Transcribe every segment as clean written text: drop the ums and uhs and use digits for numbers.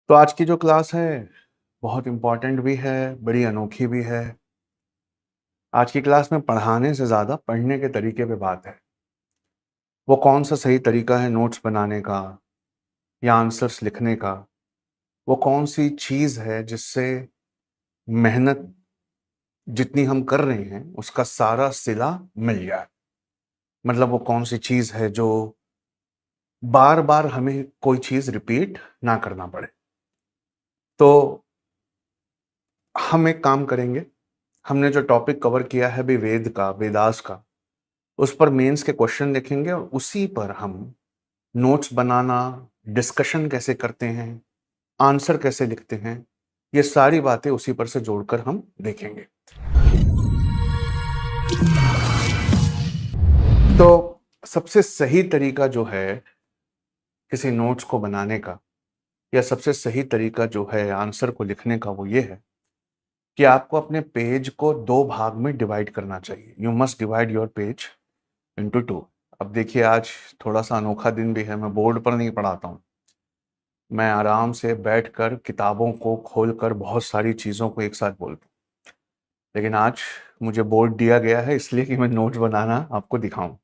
तो आज की जो क्लास है बहुत इम्पोर्टेंट भी है, बड़ी अनोखी भी है। आज की क्लास में पढ़ाने से ज़्यादा पढ़ने के तरीके पे बात है। वो कौन सा सही तरीका है नोट्स बनाने का या आंसर्स लिखने का? वो कौन सी चीज़ है जिससे मेहनत जितनी हम कर रहे हैं उसका सारा सिला मिल जाए? मतलब वो कौन सी चीज़ है जो बार-बार हमें कोई चीज़ रिपीट ना करना पड़े? तो हम एक काम करेंगे, हमने जो टॉपिक कवर किया है अभी वेद का, वेदास का, उस पर मेंस के क्वेश्चन देखेंगे और उसी पर हम नोट्स बनाना, डिस्कशन कैसे करते हैं, आंसर कैसे लिखते हैं, ये सारी बातें उसी पर से जोड़कर हम देखेंगे। तो सबसे सही तरीका जो है किसी नोट्स को बनाने का या सबसे सही तरीका जो है आंसर को लिखने का वो ये है कि आपको अपने पेज को 2 भाग में डिवाइड करना चाहिए। You must divide your page into 2। अब देखिए आज थोड़ा-सा अनोखा दिन भी है, मैं बोर्ड पर नहीं पढ़ाता हूँ। मैं आराम से बैठकर किताबों को खोलकर बहुत सारी चीज़ों को एक साथ बोलता हूँ। लेकिन आज मुझे बोर्ड दिया गया है इसलिए कि मैं नोट्स बनाना आपको दिखाऊँ।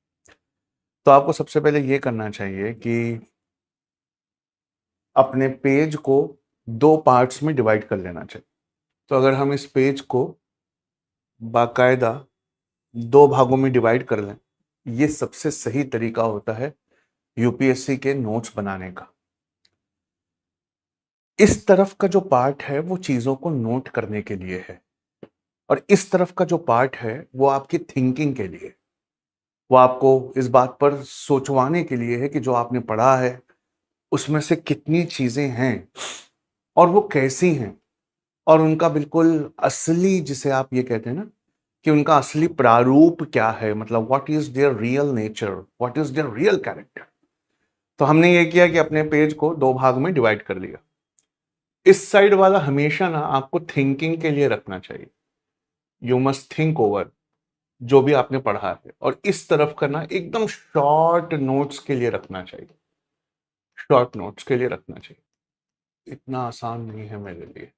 तो आपको सबसे पहले ये करना चाहिए कि अपने पेज को 2 पार्ट्स में डिवाइड कर लेना चाहिए। तो अगर हम इस पेज को बाकायदा 2 भागों में डिवाइड कर लें, ये सबसे सही तरीका होता है यूपीएससी के नोट्स बनाने का। इस तरफ का जो पार्ट है वो चीज़ों को नोट करने के लिए है और इस तरफ का जो पार्ट है वो आपकी थिंकिंग के लिए, वो आपको इस बात पर सोचवाने के लिए है कि जो आपने पढ़ा है उसमें से कितनी चीजें हैं और वो कैसी हैं और उनका बिल्कुल असली, जिसे आप ये कहते हैं ना कि उनका असली प्रारूप क्या है, मतलब what is there real nature, what is there real character. तो हमने ये किया कि अपने पेज को 2 भाग में डिवाइड कर लिया। इस साइड वाला हमेशा ना आपको थिंकिंग के लिए रखना चाहिए। यू मस्ट थिंक ओवर जो भी आपने पढ़ा है, और इस तरफ का ना एकदम शॉर्ट नोट्स के लिए रखना चाहिए। शॉर्ट नोट्स के लिए रखना चाहिए। इतना आसान नहीं है मेरे लिए।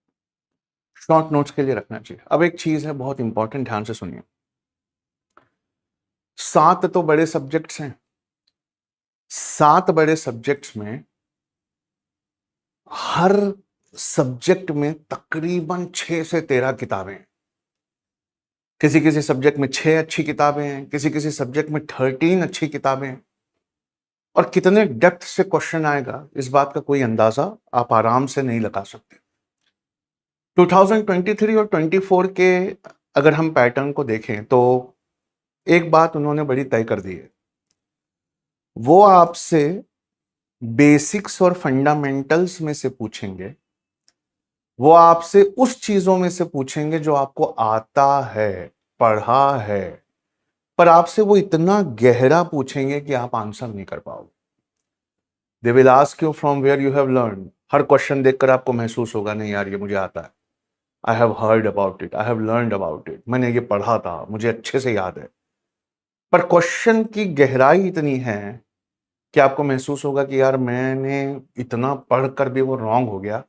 शॉर्ट नोट्स के लिए रखना चाहिए। अब एक चीज है बहुत इंपॉर्टेंट, ध्यान से सुनिए। 7 तो बड़े सब्जेक्ट्स हैं। 7 बड़े सब्जेक्ट्स में हर सब्जेक्ट में तकरीबन 6 से 13 किताबें हैं। किसी किसी सब्जेक्ट में 6 अच्छी किताबें हैं, किसी किसी सब्जेक्ट में 13 अच्छी किताबें हैं। और कितने डेप्थ से क्वेश्चन आएगा इस बात का कोई अंदाजा आप आराम से नहीं लगा सकते। 2023 और 24 के अगर हम पैटर्न को देखें तो एक बात उन्होंने बड़ी तय कर दी है। वो आपसे बेसिक्स और फंडामेंटल्स में से पूछेंगे। वो आपसे उस चीजों में से पूछेंगे जो आपको आता है, पढ़ा है, पर आपसे वो इतना गहरा पूछेंगे कि आप आंसर नहीं कर पाओगे। They will ask you from where you have learn. हर क्वेश्चन देखकर आपको महसूस होगा नहीं यार ये मुझे आता है, I have heard about it, I have learned about it, मैंने ये पढ़ा था, मुझे अच्छे से याद है। पर क्वेश्चन की गहराई इतनी है कि आपको महसूस होगा कि यार मैंने इतना पढ़कर भी वो रॉन्ग हो गया।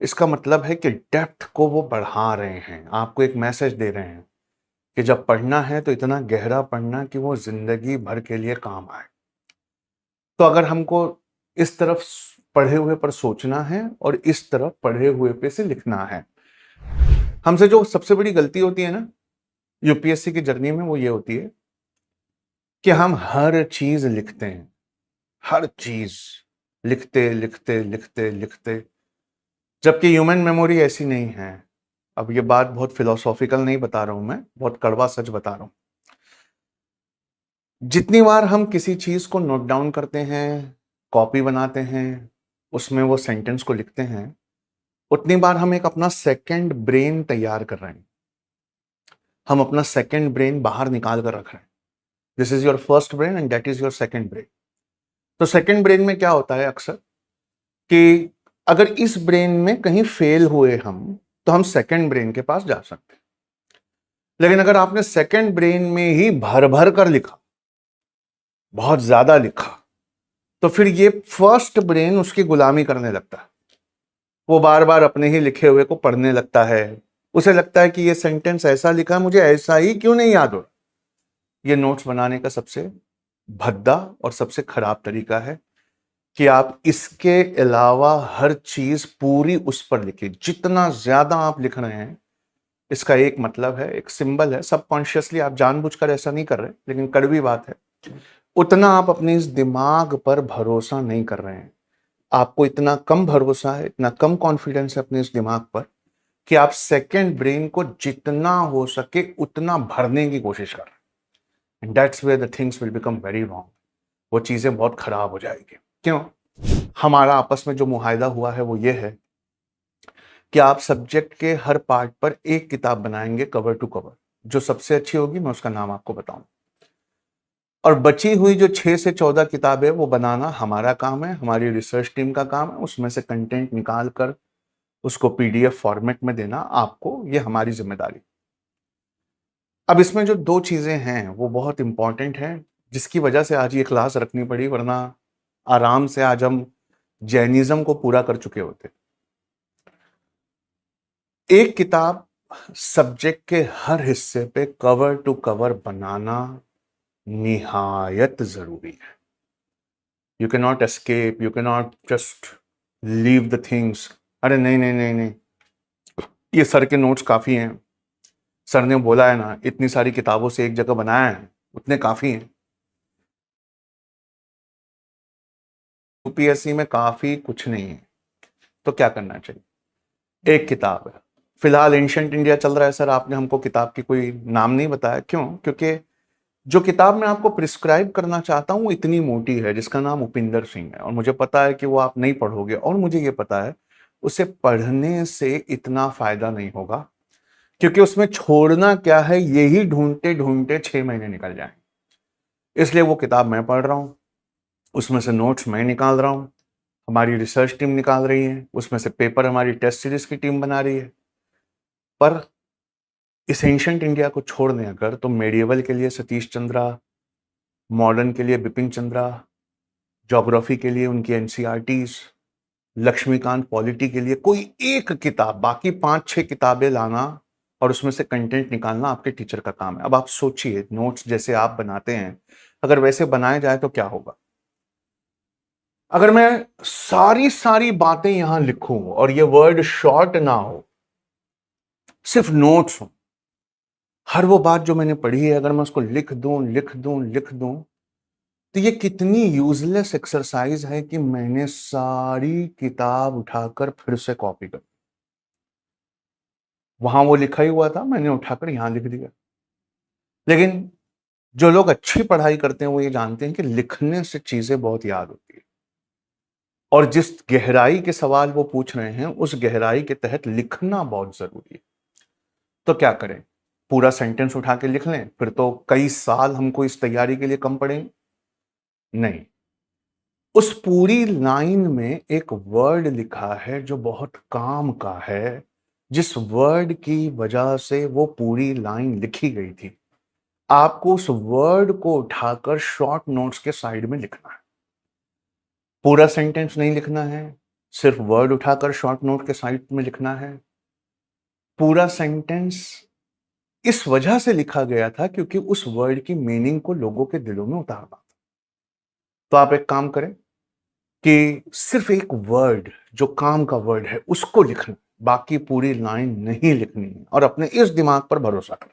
इसका मतलब है कि डेप्थ को वो बढ़ा रहे हैं, आपको एक मैसेज दे रहे हैं कि जब पढ़ना है तो इतना गहरा पढ़ना कि वो जिंदगी भर के लिए काम आए। तो अगर हमको इस तरफ पढ़े हुए पर सोचना है और इस तरफ पढ़े हुए पे से लिखना है, हमसे जो सबसे बड़ी गलती होती है ना यूपीएससी की जर्नी में, वो ये होती है कि हम हर चीज लिखते हैं, हर चीज लिखते लिखते लिखते लिखते, जबकि ह्यूमन मेमोरी ऐसी नहीं है। अब ये बात बहुत फिलोसॉफिकल नहीं बता रहा हूं, मैं बहुत कड़वा सच बता रहा हूं। जितनी बार हम किसी चीज को नोट डाउन करते हैं, कॉपी बनाते हैं, उसमें वो सेंटेंस को लिखते हैं, उतनी बार हम एक अपना सेकंड ब्रेन तैयार कर रहे हैं। हम अपना सेकंड ब्रेन बाहर निकाल कर रख रहे हैं। This is your first brain and that is your second brain. तो सेकंड ब्रेन में क्या होता है अक्सर कि अगर इस ब्रेन में कहीं फेल हुए हम, तो हम सेकंड ब्रेन के पास जा सकते हैं। लेकिन अगर आपने सेकंड ब्रेन में ही भर भर कर लिखा, बहुत ज्यादा लिखा, तो फिर ये फर्स्ट ब्रेन उसकी गुलामी करने लगता है। वो बार बार अपने ही लिखे हुए को पढ़ने लगता है। उसे लगता है कि ये सेंटेंस ऐसा लिखा, मुझे ऐसा ही क्यों नहीं याद हो रहा। ये नोट्स बनाने का सबसे भद्दा और सबसे खराब तरीका है कि आप इसके अलावा हर चीज पूरी उस पर लिखिए। जितना ज्यादा आप लिख रहे हैं, इसका एक मतलब है, एक सिंबल है, सबकॉन्शियसली आप जानबूझकर ऐसा नहीं कर रहे, लेकिन कड़वी बात है, उतना आप अपने इस दिमाग पर भरोसा नहीं कर रहे हैं। आपको इतना कम भरोसा है, इतना कम कॉन्फिडेंस है अपने इस दिमाग पर कि आप सेकेंड ब्रेन को जितना हो सके उतना भरने की कोशिश कर रहे हैं। And that's where the things will become very wrong. वो चीजें बहुत खराब हो जाएगी। क्यों? हमारा आपस में जो मुआहदा हुआ है वो ये है कि आप सब्जेक्ट के हर पार्ट पर एक किताब बनाएंगे कवर टू कवर। जो सबसे अच्छी होगी मैं उसका नाम आपको बताऊं, और बची हुई जो 6 से 14 किताबें वो बनाना हमारा काम है, हमारी रिसर्च टीम का काम है। उसमें से कंटेंट निकाल कर उसको पीडीएफ फॉर्मेट में देना आपको, ये हमारी जिम्मेदारी। अब इसमें जो दो चीजें हैं वो बहुत इंपॉर्टेंट हैं, जिसकी वजह से आज ये क्लास रखनी पड़ी, वरना आराम से आज हम जैनिज्म को पूरा कर चुके होते। एक किताब सब्जेक्ट के हर हिस्से पे कवर टू कवर बनाना निहायत जरूरी है। You can not escape, you can not just leave the things. अरे नहीं नहीं नहीं नहीं, ये सर के नोट्स काफी हैं, सर ने बोला है ना इतनी सारी किताबों से एक जगह बनाया है, उतने काफी हैं। यूपीएससी में काफी कुछ नहीं है, तो क्या करना चाहिए? एक किताब है। फिलहाल एंशिएंट इंडिया चल रहा है सर, आपने हमको किताब की कोई नाम नहीं बताया, क्यों? क्योंकि जो किताब मैं आपको प्रिस्क्राइब करना चाहता हूं वो इतनी मोटी है, जिसका नाम उपिंदर सिंह है, और मुझे पता है कि वो आप नहीं पढ़ोगे, और मुझे ये पता है उसे पढ़ने से इतना फायदा नहीं होगा, क्योंकि उसमें छोड़ना क्या है यही ढूंढते ढूंढते 6 महीने निकल जाए। इसलिए वो किताब मैं पढ़ रहा हूं, उसमें से नोट्स मैं निकाल रहा हूं, हमारी रिसर्च टीम निकाल रही है, उसमें से पेपर हमारी टेस्ट सीरीज की टीम बना रही है। पर इस एंशिएंट इंडिया को छोड़ दें अगर, तो मेडिएवल के लिए सतीश चंद्रा, मॉडर्न के लिए बिपिन चंद्रा, ज्योग्राफी के लिए उनकी एनसीईआरटीज, लक्ष्मीकांत पॉलिटी के लिए कोई एक किताब, बाकी 5-6 किताबें लाना और उसमें से कंटेंट निकालना आपके टीचर का काम है। अब आप सोचिए, नोट्स जैसे आप बनाते हैं अगर वैसे बनाए जाए तो क्या होगा? अगर मैं सारी सारी बातें यहां लिखूं और ये वर्ड शॉर्ट ना हो, सिर्फ नोट्स हो, हर वो बात जो मैंने पढ़ी है अगर मैं उसको लिख दूं लिख दूं लिख दूं, तो ये कितनी यूजलेस एक्सरसाइज है कि मैंने सारी किताब उठाकर फिर से कॉपी कर, वहां वो लिखा ही हुआ था, मैंने उठाकर यहां लिख दिया। लेकिन जो लोग अच्छी पढ़ाई करते हैं वो ये जानते हैं कि लिखने से चीजें बहुत याद होती है, और जिस गहराई के सवाल वो पूछ रहे हैं उस गहराई के तहत लिखना बहुत जरूरी है। तो क्या करें? पूरा सेंटेंस उठा के लिख लें, फिर तो कई साल हमको इस तैयारी के लिए कम पड़ेंगे। नहीं, उस पूरी लाइन में एक वर्ड लिखा है जो बहुत काम का है, जिस वर्ड की वजह से वो पूरी लाइन लिखी गई थी। आपको उस वर्ड को उठाकर शॉर्ट नोट्स के साइड में लिखना है। पूरा सेंटेंस नहीं लिखना है, सिर्फ वर्ड उठाकर शॉर्ट नोट के साइड में लिखना है। पूरा सेंटेंस इस वजह से लिखा गया था क्योंकि उस वर्ड की मीनिंग को लोगों के दिलों में उतारना था। तो आप एक काम करें कि सिर्फ एक वर्ड जो काम का वर्ड है उसको लिखना, बाकी पूरी लाइन नहीं लिखनी है, और अपने इस दिमाग पर भरोसा कर,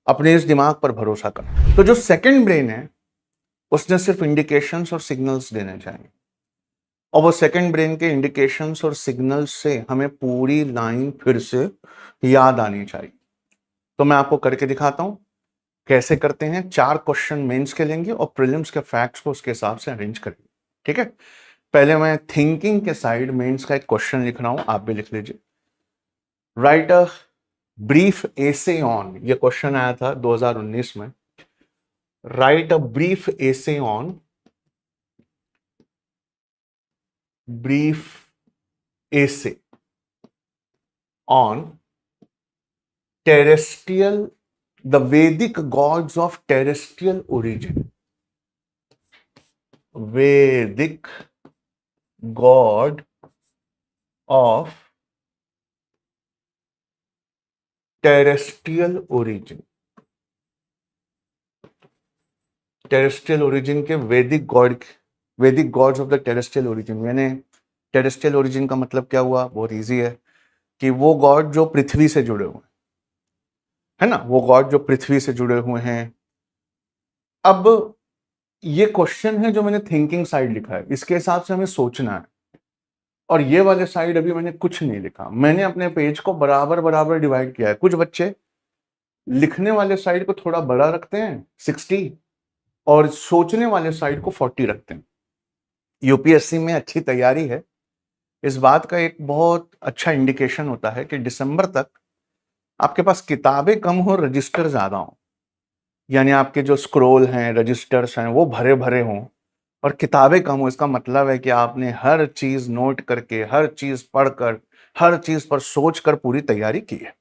अपने इस दिमाग पर भरोसा कर। तो जो सेकंड ब्रेन है उसने सिर्फ इंडिकेशंस और सिग्नल्स देने चाहिए, और वो सेकंड ब्रेन के इंडिकेशंस और सिग्नल्स से हमें पूरी लाइन फिर से याद आनी चाहिए। तो मैं आपको करके दिखाता हूं कैसे करते हैं। 4 क्वेश्चन मेंस के लेंगे और प्रीलिम्स के फैक्ट्स को उसके हिसाब से अरेंज करेंगे, ठीक है? पहले मैं थिंकिंग के साइड मेंस का एक क्वेश्चन लिख रहा हूं, आप भी लिख लीजिए। Right a brief essay on, ये क्वेश्चन आया था 2019 में। Right a brief essay on, brief essay on terrestrial, the Vedic gods of terrestrial origin. Vedic god of terrestrial origin, terrestrial origin के वैदिक God's of the terrestrial origin. यानी terrestrial origin का मतलब क्या हुआ? बहुत इजी है कि वो गॉड जो पृथ्वी से जुड़े हुए है ना, वो गॉड जो पृथ्वी से जुड़े हुए हैं। अब ये क्वेश्चन है जो मैंने थिंकिंग साइड लिखा है, इसके हिसाब से हमें सोचना है। और ये वाले साइड अभी मैंने कुछ नहीं लिखा, मैंने अपने पेज को बराबर बराबर डिवाइड किया है। कुछ बच्चे लिखने वाले साइड को थोड़ा बड़ा रखते हैं 60, और सोचने वाले साइड को 40 रखते हैं। यूपीएससी में अच्छी तैयारी है, इस बात का एक बहुत अच्छा इंडिकेशन होता है कि दिसंबर तक आपके पास किताबें कम हो, रजिस्टर ज्यादा हो। यानी आपके जो स्क्रोल हैं, रजिस्टर्स हैं, वो भरे भरे हों और किताबें कम हो। इसका मतलब है कि आपने हर चीज नोट करके, हर चीज पढ़कर, हर चीज पर सोचकर पूरी तैयारी की है।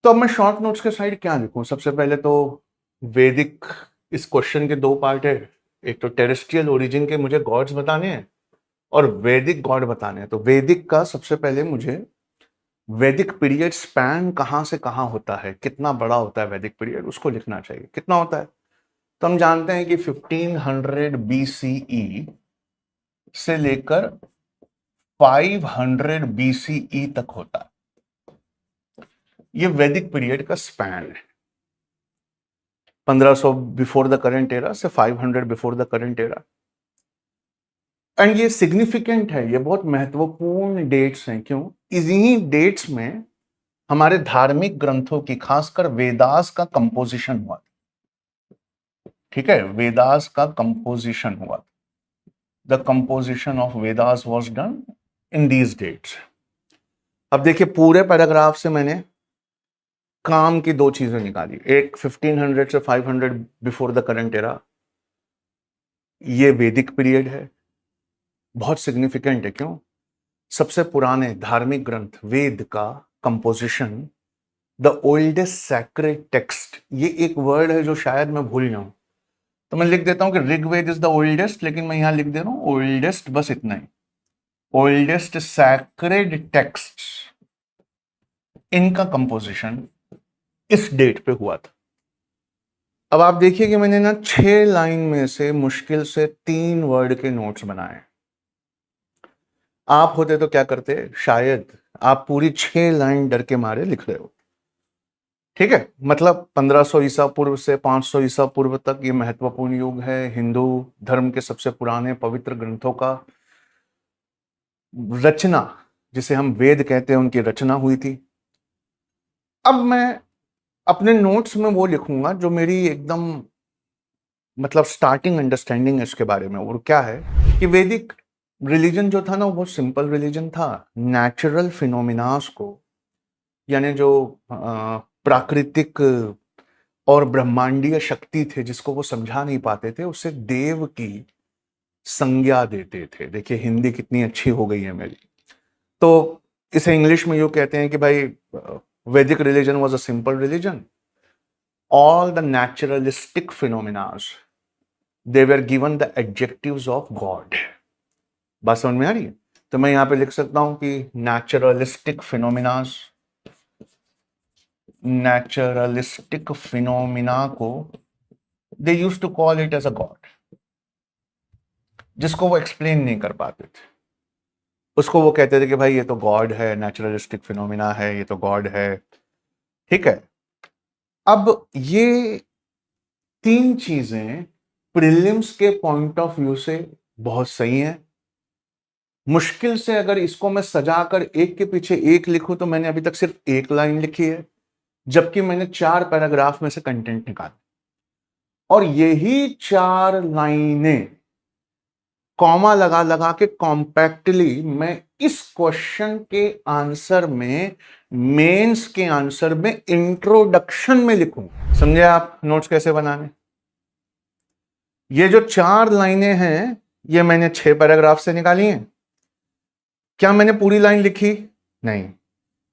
तो अब मैं शॉर्ट नोट्स के साइड क्या लिखूं? सबसे पहले तो वैदिक, इस क्वेश्चन के दो पार्ट है, एक तो टेरेस्ट्रियल ओरिजिन के मुझे गॉड्स बताने हैं और वैदिक गॉड बताने हैं। तो वैदिक का सबसे पहले मुझे वैदिक पीरियड स्पैन कहां से कहां होता है, कितना बड़ा होता है वैदिक पीरियड, उसको लिखना चाहिए। कितना होता है? तो हम जानते हैं कि 1500 बीसीई से लेकर 500 बीसीई तक होता है। ये वैदिक पीरियड का स्पैन है, 1500 बिफोर द करंट एरा से 500 before the current era. And ये सिग्निफिकेंट है, ये बहुत महत्वपूर्ण डेट्स हैं। क्यों? इन्हीं डेट्स में हमारे धार्मिक ग्रंथों की, खासकर वेदास का कंपोजिशन हुआ। ठीक है, वेदास का कंपोजिशन हुआ। The composition of Vedas was done in these dates. अब देखिए, पूरे पैराग्राफ से मैंने काम की दो चीजें निकाली। एक 1500 से 500 बिफोर द करंट एरा, ये वैदिक पीरियड है, बहुत सिग्निफिकेंट है। क्यों? सबसे पुराने धार्मिक ग्रंथ वेद का composition, the oldest sacred text. ये एक वर्ड है जो शायद मैं भूल जाऊं, तो मैं लिख देता हूं कि ऋग्वेद इज द ओल्डेस्ट, लेकिन मैं यहां लिख दे रहा हूं ओल्डेस्ट, बस इतना ही। ओल्डेस्ट सैक्रेड टेक्स्ट, इनका कंपोजिशन इस डेट पे हुआ था। अब आप देखिए कि मैंने ना 6 लाइन में से मुश्किल से 3 वर्ड के नोट्स बनाए। आप होते तो क्या करते? शायद आप पूरी 6 लाइन डर के मारे लिख रहे हो। ठीक है, मतलब 1500 ईसा पूर्व से 500 ईसा पूर्व तक ये महत्वपूर्ण युग है। हिंदू धर्म के सबसे पुराने पवित्र ग्रंथों का रचना, जिसे हम वेद कहते हैं, उनकी रचना हुई थी। अब मैं अपने नोट्स में वो लिखूंगा जो मेरी एकदम मतलब स्टार्टिंग अंडरस्टैंडिंग है इसके बारे में। और क्या है कि वैदिक रिलीजन जो था ना, वो बहुत सिंपल रिलीजन था। नेचुरल फिनोमिनास को, यानी जो प्राकृतिक और ब्रह्मांडीय शक्ति थे जिसको वो समझा नहीं पाते थे, उसे देव की संज्ञा देते थे। देखिए हिंदी कितनी अच्छी हो गई है मेरी। तो इसे इंग्लिश में यूं कहते हैं कि भाई वैदिक religion was a simple religion. All the naturalistic phenomenas, they were given the adjectives of God. बात समझ में आ रही है? तो मैं यहां पे लिख सकता हूं कि नेचुरलिस्टिक फिनोमिनास, नेचुरलिस्टिक फिनोमिना को they use to call it as a god. जिसको वो एक्सप्लेन नहीं कर पाते थे, उसको वो कहते थे कि भाई ये तो गॉड है, नेचुरलिस्टिक फिनोमिना है, ये तो गॉड है। ठीक है, अब ये 3 चीजें प्रीलिम्स के पॉइंट ऑफ व्यू से बहुत सही है। मुश्किल से अगर इसको मैं सजाकर एक के पीछे एक लिखूं तो मैंने अभी तक सिर्फ 1 लाइन लिखी है, जबकि मैंने 4 पैराग्राफ में से कंटेंट निकाला। और यही 4 लाइनें कॉमा लगा लगा के कॉम्पैक्टली मैं इस क्वेश्चन के आंसर में, मेंस के आंसर में, इंट्रोडक्शन में लिखूं। समझे आप नोट्स कैसे बनाने? ये जो 4 लाइनें हैं, ये मैंने 6 पैराग्राफ से निकाली हैं। क्या मैंने पूरी लाइन लिखी? नहीं।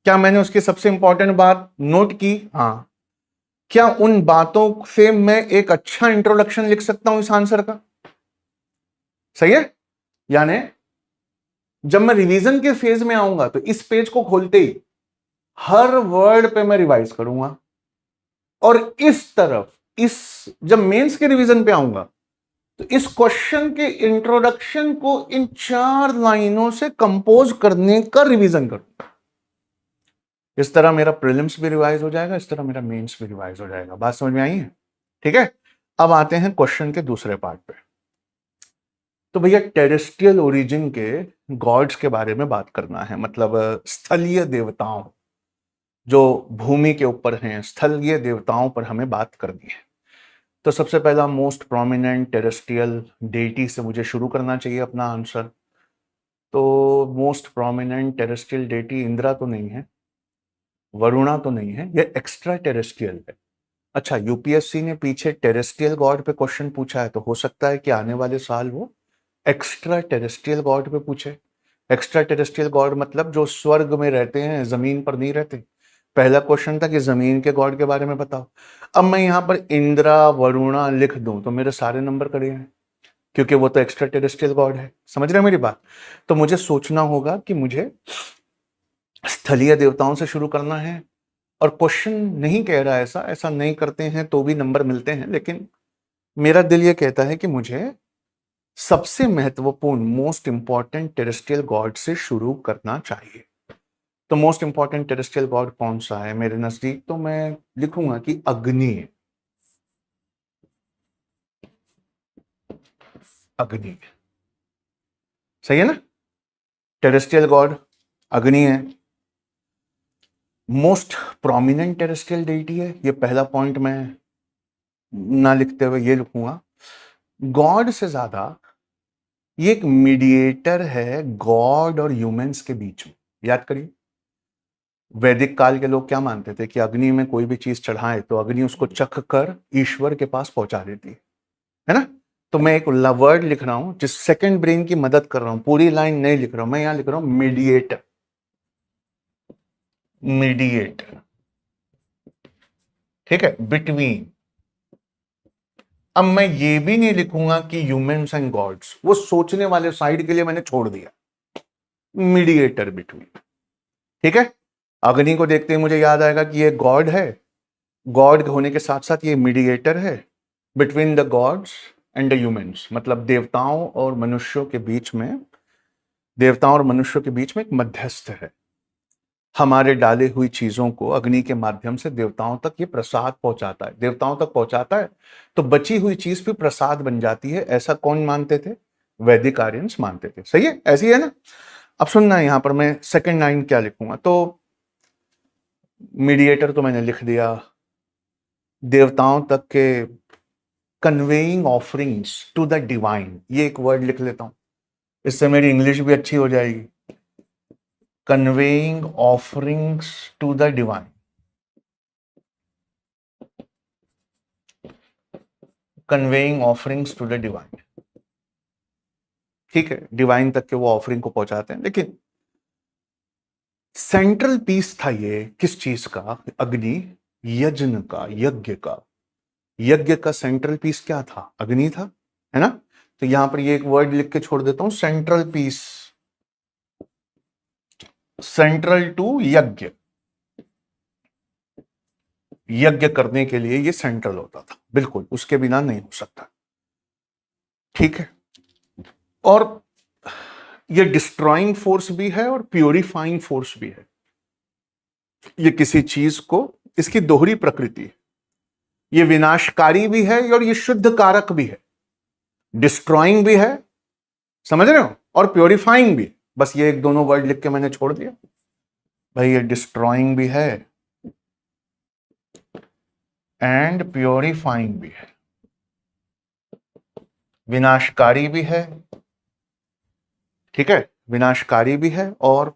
क्या मैंने उसकी सबसे इंपॉर्टेंट बात नोट की? हां। क्या उन बातों से मैं एक अच्छा इंट्रोडक्शन लिख सकता हूं इस आंसर का? सही है? यानी जब मैं रिवीजन के फेज में आऊंगा तो इस पेज को खोलते ही हर वर्ड पे मैं रिवाइज करूंगा, और इस तरफ जब मेंस के रिवीजन पे आऊंगा तो इस क्वेश्चन के इंट्रोडक्शन को इन 4 लाइनों से कंपोज करने का रिवीजन करूंगा। इस तरह मेरा प्रीलिम्स भी रिवाइज हो जाएगा, इस तरह मेरा मेंस भी रिवाइज हो जाएगा। बात समझ में आई है? ठीक है, अब आते हैं क्वेश्चन के दूसरे पार्ट पे। तो भैया टेरेस्ट्रियल ओरिजिन के गॉड्स के बारे में बात करना है, मतलब स्थलीय देवताओं जो भूमि के ऊपर हैं, स्थलीय देवताओं पर हमें बात करनी है। तो सबसे पहला मोस्ट प्रोमिनेंट टेरेस्ट्रियल डेटी से मुझे शुरू करना चाहिए अपना आंसर। तो most prominent terrestrial deity Indira तो नहीं है, वरुणा तो नहीं है, ये एक्स्ट्रा टेरेस्ट्रियल है। अच्छा, यूपीएससी ने पीछे टेरेस्ट्रियल गॉड पे क्वेश्चन पूछा है, तो हो सकता है कि आने वाले साल वो एक्स्ट्रा टेरेस्ट्रियल गॉड पे पूछे। एक्स्ट्रा टेरेस्ट्रियल गॉड मतलब जो स्वर्ग में रहते हैं, जमीन पर नहीं रहते। पहला क्वेश्चन था कि जमीन के गॉड के बारे में बताओ। अब मैं यहां पर इंदिरा वरुणा लिख दूं तो मेरे सारे नंबर कड़े हैं, क्योंकि वो तो एक्स्ट्रा टेरेस्ट्रियल गॉड है। समझ रहे हैं मेरी बात? तो मुझे सोचना होगा कि मुझे स्थलीय देवताओं से शुरू करना है, और क्वेश्चन नहीं कह रहा ऐसा, ऐसा नहीं करते हैं तो भी नंबर मिलते हैं, लेकिन मेरा दिल ये कहता है कि मुझे सबसे महत्वपूर्ण मोस्ट इंपॉर्टेंट टेरेस्ट्रियल गॉड से शुरू करना चाहिए। तो मोस्ट इंपॉर्टेंट टेरेस्ट्रियल गॉड कौन सा है मेरे नजदीक? तो मैं लिखूंगा कि अग्नि है। अग्नि सही है ना? टेरेस्ट्रियल गॉड अग्नि है, मोस्ट प्रोमिनेंट टेरेस्ट्रियल डेटी है। ये पहला पॉइंट मैं ना लिखते हुए ये लिखूंगा, गॉड से ज्यादा ये एक मीडिएटर है गॉड और ह्यूमंस के बीच में। याद करिए, वैदिक काल के लोग क्या मानते थे कि अग्नि में कोई भी चीज चढ़ाए तो अग्नि उसको चख कर ईश्वर के पास पहुंचा देती है ना? तो मैं एक वर्ड लिख रहा हूं जिस सेकंड ब्रेन की मदद कर रहा हूं, पूरी लाइन नहीं लिख रहा हूं मैं, यहां लिख रहा हूं मीडिएटर। मीडिएटर, ठीक है, बिटवीन। अब मैं ये भी नहीं लिखूंगा कि ह्यूमंस एंड गॉड्स, वो सोचने वाले साइड के लिए मैंने छोड़ दिया। मीडिएटर बिटवीन, ठीक है। अग्नि को देखते ही मुझे याद आएगा कि ये गॉड है, गॉड होने के साथ साथ ये मीडिएटर है between the gods and the humans, मतलब देवताओं और मनुष्यों के बीच में, देवताओं और मनुष्यों के बीच में एक मध्यस्थ है। हमारे डाले हुई चीजों को अग्नि के माध्यम से देवताओं तक ये प्रसाद पहुंचाता है, देवताओं तक पहुंचाता है, तो बची हुई चीज भी प्रसाद बन जाती है। ऐसा कौन मानते थे? वैदिक आर्यंस मानते थे। सही है, ऐसी है ना? अब सुनना, यहां पर मैं सेकंड लाइन क्या लिखूंगा, तो मीडिएटर तो मैंने लिख दिया, देवताओं तक के conveying offerings to the divine, ये एक वर्ड लिख लेता हूं, इससे मेरी इंग्लिश भी अच्छी हो जाएगी। Conveying offerings to the divine, conveying offerings to the divine, ठीक है, डिवाइन तक के वो ऑफरिंग को पहुंचाते हैं। लेकिन सेंट्रल पीस था ये किस चीज का? अग्नि यज्ञ का, यज्ञ का। यज्ञ का सेंट्रल पीस क्या था? अग्नि था, है ना? तो यहां पर ये एक वर्ड लिख के छोड़ देता हूं, सेंट्रल पीस, सेंट्रल टू यज्ञ। यज्ञ करने के लिए ये सेंट्रल होता था, बिल्कुल उसके बिना नहीं हो सकता, ठीक है। और ये डिस्ट्रॉइंग फोर्स भी है और प्योरीफाइंग फोर्स भी है। ये किसी चीज को, इसकी दोहरी प्रकृति है, ये विनाशकारी भी है और ये शुद्ध कारक भी है, डिस्ट्रॉइंग भी है, समझ रहे हो, और प्योरीफाइंग भी। बस ये एक दोनों वर्ड लिख के मैंने छोड़ दिया भाई, ये डिस्ट्रॉइंग भी है एंड प्योरीफाइंग भी है, विनाशकारी भी है, ठीक है, विनाशकारी भी है और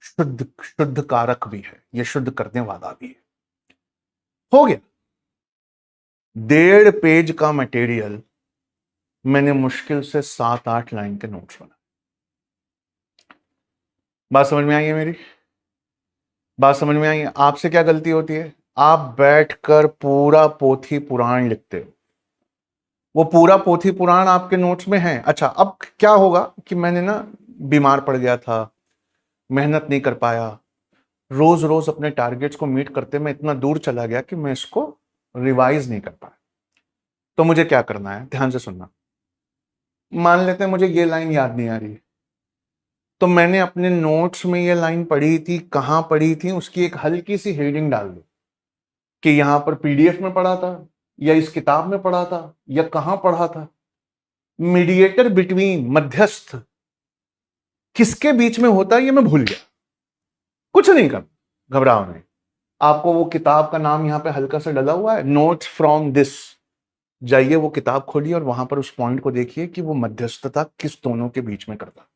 शुद्ध शुद्ध कारक भी है, ये शुद्ध करने वाला भी है। हो गया, 1.5 पेज का मटेरियल मैंने मुश्किल से 7-8 लाइन के नोट्स बनाए। बात समझ में आई है मेरी? बात समझ में आई है? आपसे क्या गलती होती है? आप बैठकर पूरा पोथी पुराण लिखते हो, वो पूरा पोथी पुराण आपके नोट्स में है। अच्छा, अब क्या होगा कि मैंने ना बीमार पड़ गया था, मेहनत नहीं कर पाया, रोज रोज अपने टारगेट्स को मीट करते मैं इतना दूर चला गया कि मैं इसको रिवाइज नहीं कर पाया। तो मुझे क्या करना है, ध्यान से सुनना। मान लेते हैं मुझे ये लाइन याद नहीं आ रही, तो मैंने अपने नोट्स में ये लाइन पढ़ी थी, कहां पढ़ी थी, उसकी एक हल्की सी हेडिंग डाल दी कि यहां पर पीडीएफ में पढ़ा था, या इस किताब में पढ़ा था, या कहां पढ़ा था। मीडिएटर बिटवीन, मध्यस्थ किसके बीच में होता है ये मैं भूल गया। कुछ नहीं कर, घबराओ नहीं। आपको वो किताब का नाम यहां पे हल्का सा डला हुआ है, नोट्स फ्रॉम दिस। जाइए वो किताब खोलिए और वहां पर उस पॉइंट को देखिए कि वो मध्यस्थता किस दोनों के बीच में करता।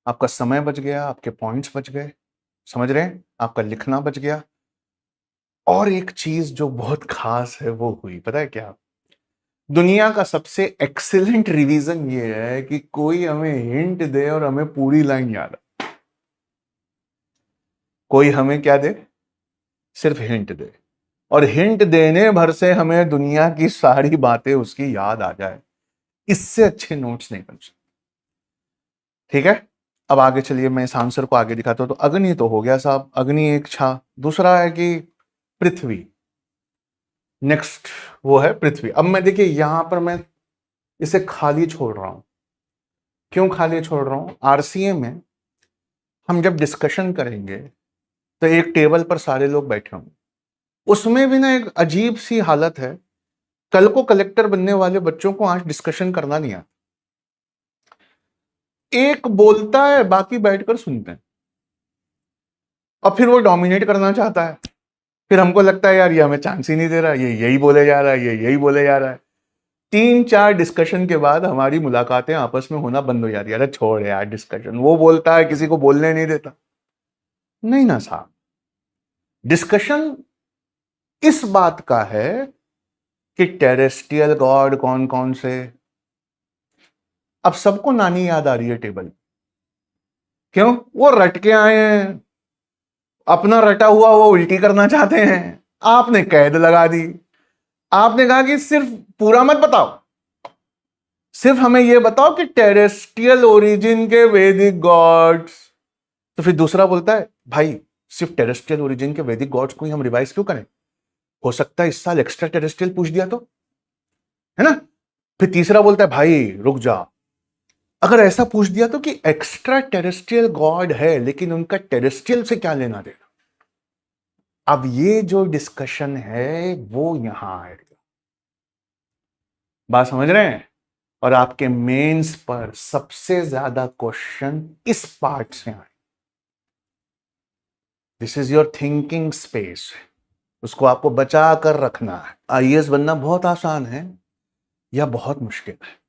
आपका समय बच गया, आपके पॉइंट्स बच गए, समझ रहे हैं, आपका लिखना बच गया। और एक चीज जो बहुत खास है वो हुई, पता है क्या? दुनिया का सबसे एक्सीलेंट रिवीजन ये है कि कोई हमें हिंट दे और हमें पूरी लाइन याद है। कोई हमें क्या दे, सिर्फ हिंट दे, और हिंट देने भर से हमें दुनिया की सारी बातें उसकी याद आ जाए। इससे अच्छे नोट्स नहीं बन सकते। ठीक है, अब आगे चलिए, मैं इस आंसर को आगे दिखाता हूं। तो अग्नि तो हो गया साहब, अग्नि एक छा। दूसरा है कि पृथ्वी, नेक्स्ट वो है पृथ्वी। अब मैं देखिए यहां पर मैं इसे खाली छोड़ रहा हूं। क्यों खाली छोड़ रहा हूं? आरसीए में हम जब डिस्कशन करेंगे तो एक टेबल पर सारे लोग बैठे होंगे, उसमें भी ना एक अजीब सी हालत है। कल को कलेक्टर बनने वाले बच्चों को आज डिस्कशन करना नहीं आता। एक बोलता है, बाकी बैठकर सुनते हैं, और फिर वो डोमिनेट करना चाहता है। फिर हमको लगता है यार ये हमें चांस ही नहीं दे रहा, ये यही बोले जा रहा है, ये यही बोले जा रहा है। 3-4 डिस्कशन के बाद हमारी मुलाकातें आपस में होना बंद हो जाती है। अरे छोड़ यार डिस्कशन, वो बोलता है किसी को बोलने नहीं देता। नहीं ना साहब, डिस्कशन इस बात का है कि टेरेस्ट्रियल गॉड कौन कौन से। अब सबको नानी याद आ रही है टेबल। क्यों? वो रट के आए हैं, अपना रटा हुआ वो उल्टी करना चाहते हैं। आपने कैद लगा दी, आपने कहा कि सिर्फ पूरा मत बताओ, सिर्फ हमें यह बताओ कि टेरेस्ट्रियल ओरिजिन के वैदिक गॉड्स। तो फिर दूसरा बोलता है भाई सिर्फ टेरेस्ट्रियल ओरिजिन के वैदिक गॉड्स को ही हम रिवाइज क्यों करें, हो सकता है इस साल एक्स्ट्रा टेरेस्ट्रियल पूछ दिया तो, है ना। फिर तीसरा बोलता है भाई रुक जा, अगर ऐसा पूछ दिया तो कि एक्स्ट्रा टेरेस्ट्रियल गॉड है लेकिन उनका टेरेस्ट्रियल से क्या लेना देना। अब ये जो डिस्कशन है वो यहां आएगा, बात समझ रहे हैं। और आपके मेंस पर सबसे ज्यादा क्वेश्चन इस पार्ट से आए। This is your thinking space, उसको आपको बचा कर रखना है। आईएएस बनना बहुत आसान है या बहुत मुश्किल है?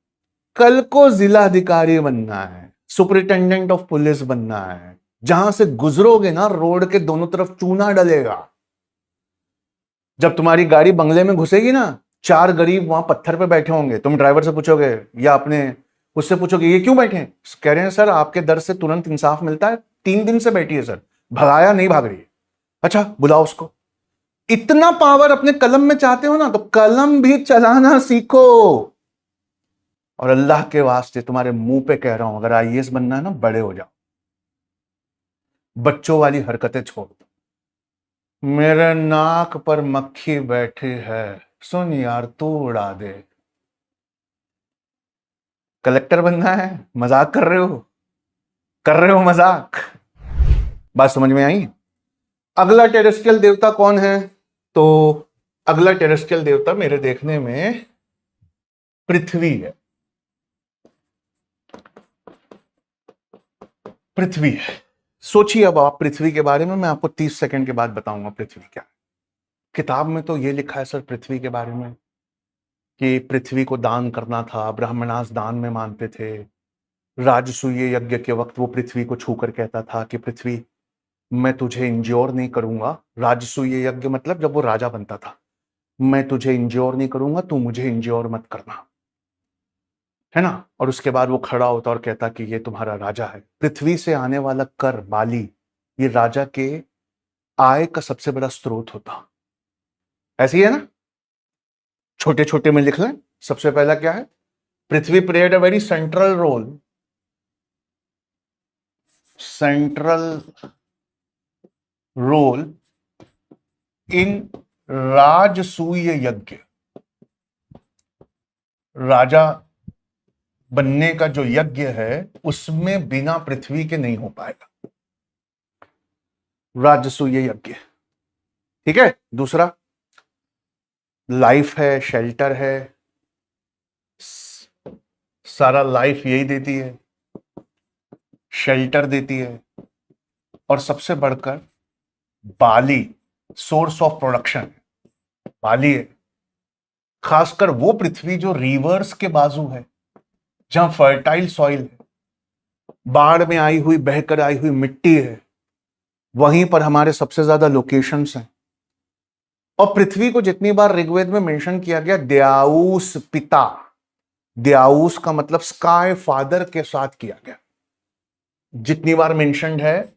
कल को जिलाधिकारी बनना है, सुपरिटेंडेंट ऑफ पुलिस बनना है, जहां से गुजरोगे ना रोड के दोनों तरफ चूना डलेगा। जब तुम्हारी गाड़ी बंगले में घुसेगी ना, 4 गरीब वहां पत्थर पे बैठे होंगे, तुम ड्राइवर से पूछोगे या अपने उससे पूछोगे ये क्यों बैठे हैं, कह रहे हैं सर आपके दर से तुरंत इंसाफ मिलता है, 3 दिन से बैठी है सर, भगाया नहीं भाग रही है। अच्छा बुलाओ उसको। इतना पावर अपने कलम में चाहते हो ना, तो कलम भी चलाना सीखो। और अल्लाह के वास्ते तुम्हारे मुंह पे कह रहा हूं, अगर आईएएस बनना है ना, बड़े हो जाओ, बच्चों वाली हरकतें छोड़ दो। मेरे नाक पर मक्खी बैठी है, सुन यार तू उड़ा दे। कलेक्टर बनना है, मजाक कर रहे हो, कर रहे हो मजाक। बात समझ में आई? अगला टेरेस्ट्रियल देवता कौन है? तो अगला टेरेस्ट्रियल देवता मेरे देखने में पृथ्वी है। पृथ्वी है। सोचिए अब आप पृथ्वी के बारे में, मैं आपको 30 सेकंड के बाद बताऊंगा पृथ्वी क्या है। किताब में तो ये लिखा है सर पृथ्वी के बारे में कि पृथ्वी को दान करना था, ब्राह्मणास दान में मानते थे। राजसूय यज्ञ के वक्त वो पृथ्वी को छूकर कहता था कि पृथ्वी मैं तुझे इंज्योर नहीं करूंगा। राजसूय यज्ञ मतलब जब वो राजा बनता था, मैं तुझे इंज्योर नहीं करूंगा, तू मुझे इंज्योर मत करना, है ना। और उसके बाद वो खड़ा होता और कहता कि ये तुम्हारा राजा है। पृथ्वी से आने वाला कर बाली, ये राजा के आय का सबसे बड़ा स्रोत होता। ऐसी है ना, छोटे छोटे में लिख लें। सबसे पहला क्या है, Prithvi played a very central role central role in Rajasuya yajna. राजा बनने का जो यज्ञ है उसमें बिना पृथ्वी के नहीं हो पाएगा, राजसूय यज्ञ। ठीक है। दूसरा, लाइफ है, शेल्टर है, सारा लाइफ यही देती है, शेल्टर देती है, और सबसे बढ़कर बाली सोर्स ऑफ प्रोडक्शन बाली है। खासकर वो पृथ्वी जो रिवर्स के बाजू है, जहां फर्टाइल सॉइल है, बाढ़ में आई हुई, बहकर आई हुई मिट्टी है, वहीं पर हमारे सबसे ज्यादा लोकेशंस हैं। और पृथ्वी को जितनी बार ऋग्वेद में मेंशन किया गया द्याऊस पिता, द्याऊस का मतलब स्काई फादर के साथ किया गया, जितनी बार मेंशन्ड है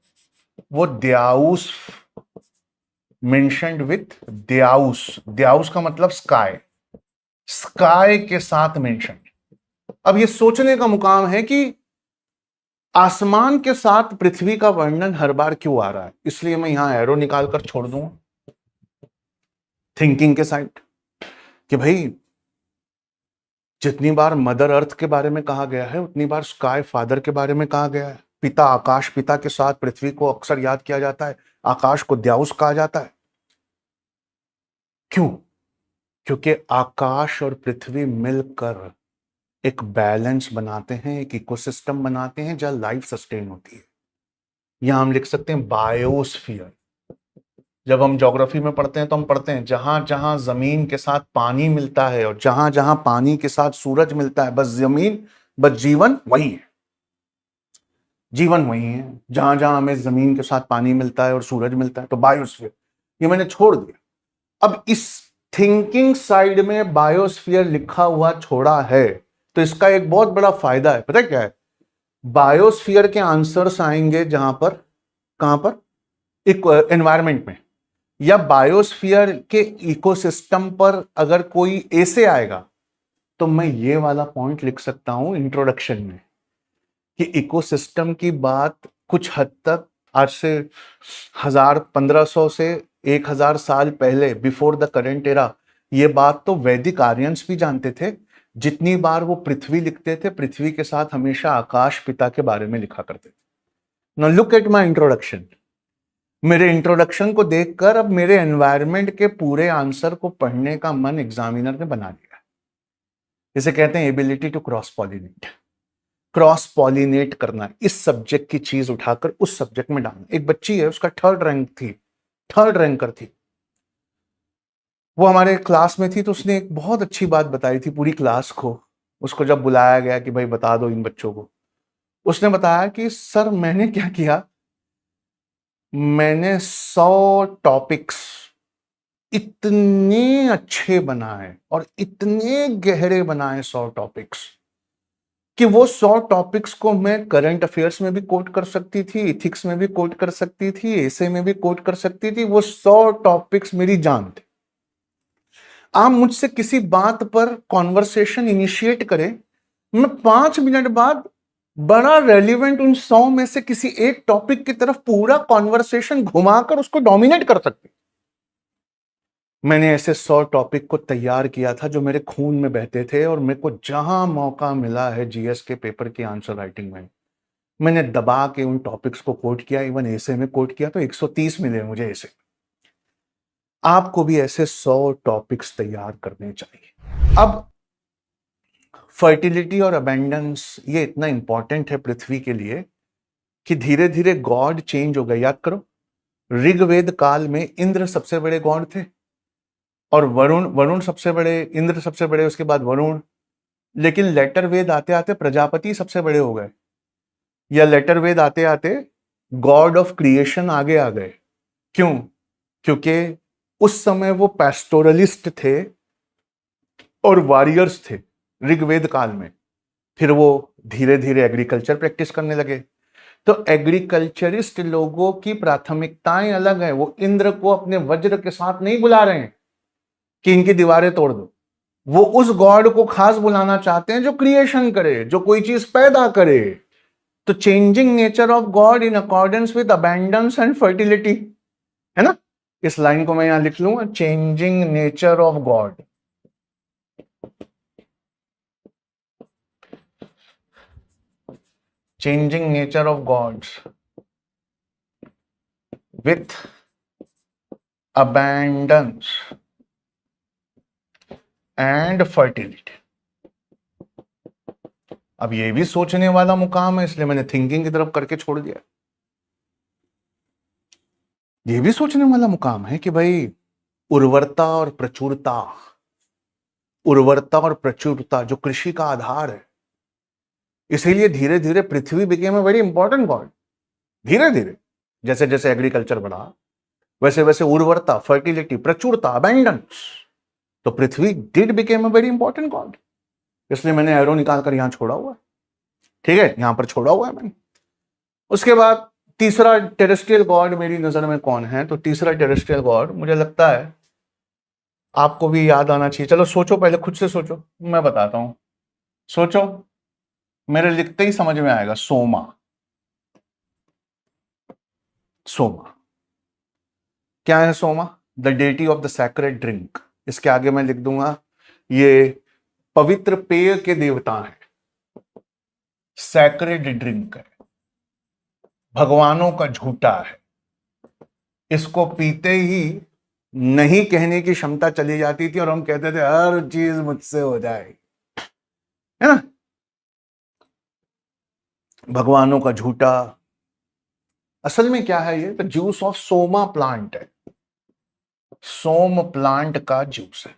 वो द्याऊस मेंशन्ड विथ द्याऊस। द्याऊस का मतलब स्काई, स्काई के साथ मेंशन। अब ये सोचने का मुकाम है कि आसमान के साथ पृथ्वी का वर्णन हर बार क्यों आ रहा है। इसलिए मैं यहां एरो निकालकर छोड़ दूंगा थिंकिंग के साइड, कि भाई जितनी बार मदर अर्थ के बारे में कहा गया है उतनी बार स्काई फादर के बारे में कहा गया है। पिता, आकाश पिता के साथ पृथ्वी को अक्सर याद किया जाता है, आकाश को द्याऊस कहा जाता है। क्यों? क्योंकि आकाश और पृथ्वी मिलकर एक बैलेंस बनाते हैं, एक इकोसिस्टम बनाते हैं जहां लाइफ सस्टेन होती है। यहां हम लिख सकते हैं बायोस्फीयर। जब हम ज्योग्राफी में पढ़ते हैं तो हम पढ़ते हैं जहां जहां जमीन के साथ पानी मिलता है और जहां जहां पानी के साथ सूरज मिलता है, बस जमीन, बस जीवन वही है। जीवन वही है जहां जहां हमें जमीन के साथ पानी मिलता है और सूरज मिलता है, तो बायोस्फीयर ये मैंने छोड़ दिया। अब इस थिंकिंग साइड में बायोस्फीयर लिखा हुआ छोड़ा है, तो इसका एक बहुत बड़ा फायदा है। पता है क्या है? बायोस्फीयर के आंसर्स आएंगे जहां पर, कहां पर? एनवायरमेंट में, या बायोस्फीयर के इकोसिस्टम पर अगर कोई ऐसे आएगा तो मैं ये वाला पॉइंट लिख सकता हूं इंट्रोडक्शन में, कि इकोसिस्टम की बात कुछ हद तक आज से 1500 से 1000 साल पहले, बिफोर द करंट एरा, ये बात तो वैदिक आर्यंस भी जानते थे। जितनी बार वो पृथ्वी लिखते थे, पृथ्वी के साथ हमेशा आकाश पिता के बारे में लिखा करते थे। Now look at my introduction. मेरे इंट्रोडक्शन को देखकर अब मेरे एनवायरनमेंट के पूरे आंसर को पढ़ने का मन एग्जामिनर ने बना लिया। इसे कहते हैं ability to cross pollinate. Cross pollinate करना, इस सब्जेक्ट की चीज उठाकर उस सब्जेक्ट में डालना। एक बच्ची है, उसका 3rd रैंक थी, 3rd रैंकर थी। वो हमारे क्लास में थी, तो उसने एक बहुत अच्छी बात बताई थी पूरी क्लास को। उसको जब बुलाया गया कि भाई बता दो इन बच्चों को, उसने बताया कि सर मैंने क्या किया, मैंने 100 टॉपिक्स इतने अच्छे बनाए और इतने गहरे बनाए 100 टॉपिक्स, कि वो 100 टॉपिक्स को मैं करंट अफेयर्स में भी कोट कर सकती थी, इथिक्स में भी कोट कर सकती थी, एसे में भी कोट कर सकती थी। वो 100 टॉपिक्स मेरी जान थे। आप मुझसे किसी बात पर कॉन्वर्सेशन इनिशिएट करें, मैं 5 मिनट बाद बड़ा रेलिवेंट उन 100 में से किसी एक टॉपिक की तरफ पूरा कॉन्वर्सेशन घुमाकर उसको डोमिनेट कर सकते। मैंने ऐसे 100 टॉपिक को तैयार किया था जो मेरे खून में बहते थे, और मेरे को जहां मौका मिला है जीएस के पेपर की आंसर राइटिंग में, मैंने दबा के उन टॉपिक्स को कोट किया। इवन एसे में कोट किया तो 130 मिले मुझे एसे। आपको भी ऐसे 100 टॉपिक्स तैयार करने चाहिए। अब फर्टिलिटी और अबेंडेंस ये इतना इंपॉर्टेंट है पृथ्वी के लिए कि धीरे धीरे गॉड चेंज हो गए। याद करो, ऋग्वेद काल में इंद्र सबसे बड़े गॉड थे, और वरुण सबसे बड़े, इंद्र सबसे बड़े, उसके बाद वरुण। लेकिन लेटर वेद आते आते प्रजापति सबसे बड़े हो गए, या लेटर वेद आते आते गॉड ऑफ क्रिएशन आगे आ गए। क्यों? क्योंकि उस समय वो पैस्टोरलिस्ट थे और वॉरियर्स थे ऋग्वेद काल में। फिर वो धीरे धीरे एग्रीकल्चर प्रैक्टिस करने लगे। तो एग्रीकल्चरिस्ट लोगों की प्राथमिकताएं अलग है। वो इंद्र को अपने वज्र के साथ नहीं बुला रहे हैं कि इनकी दीवारें तोड़ दो। वो उस गॉड को खास बुलाना चाहते हैं जो क्रिएशन करे, जो कोई चीज पैदा करे। तो changing nature of god in accordance with abundance and fertility, है ना। इस लाइन को मैं यहां लिख लूंगा, changing nature of god, changing nature of gods with abundance and fertility. अब ये भी सोचने वाला मुकाम है, इसलिए मैंने थिंकिंग की तरफ करके छोड़ दिया। ये भी सोचने वाला मुकाम है कि भाई उर्वरता और प्रचुरता, उर्वरता और प्रचुरता जो कृषि का आधार है, इसीलिए धीरे धीरे Prithvi became a very important god. धीरे धीरे जैसे जैसे एग्रीकल्चर बढ़ा, वैसे वैसे उर्वरता, फर्टिलिटी, प्रचुरता, अबैंडेंस, तो Prithvi did became a very important god. इसलिए मैंने एरो निकालकर यहां छोड़ा हुआ है, ठीक है, यहां पर छोड़ा हुआ है मैंने। उसके बाद तीसरा टेरेस्ट्रियल गॉड मेरी नजर में कौन है, तो तीसरा टेरेस्ट्रियल गॉड मुझे लगता है आपको भी याद आना चाहिए। चलो सोचो, पहले खुद से सोचो, मैं बताता हूं। सोचो, मेरे लिखते ही समझ में आएगा। सोमा, सोमा क्या है? Soma the deity of the sacred drink. इसके आगे मैं लिख दूंगा ये पवित्र पेय के देवता है, सैक्रेड ड्रिंक है, भगवानों का झूठा है। इसको पीते ही नहीं कहने की क्षमता चली जाती थी और हम कहते थे हर चीज मुझसे हो जाए, है ना। भगवानों का झूठा, असल में क्या है? ये तो जूस ऑफ सोमा प्लांट है, सोम प्लांट का जूस है।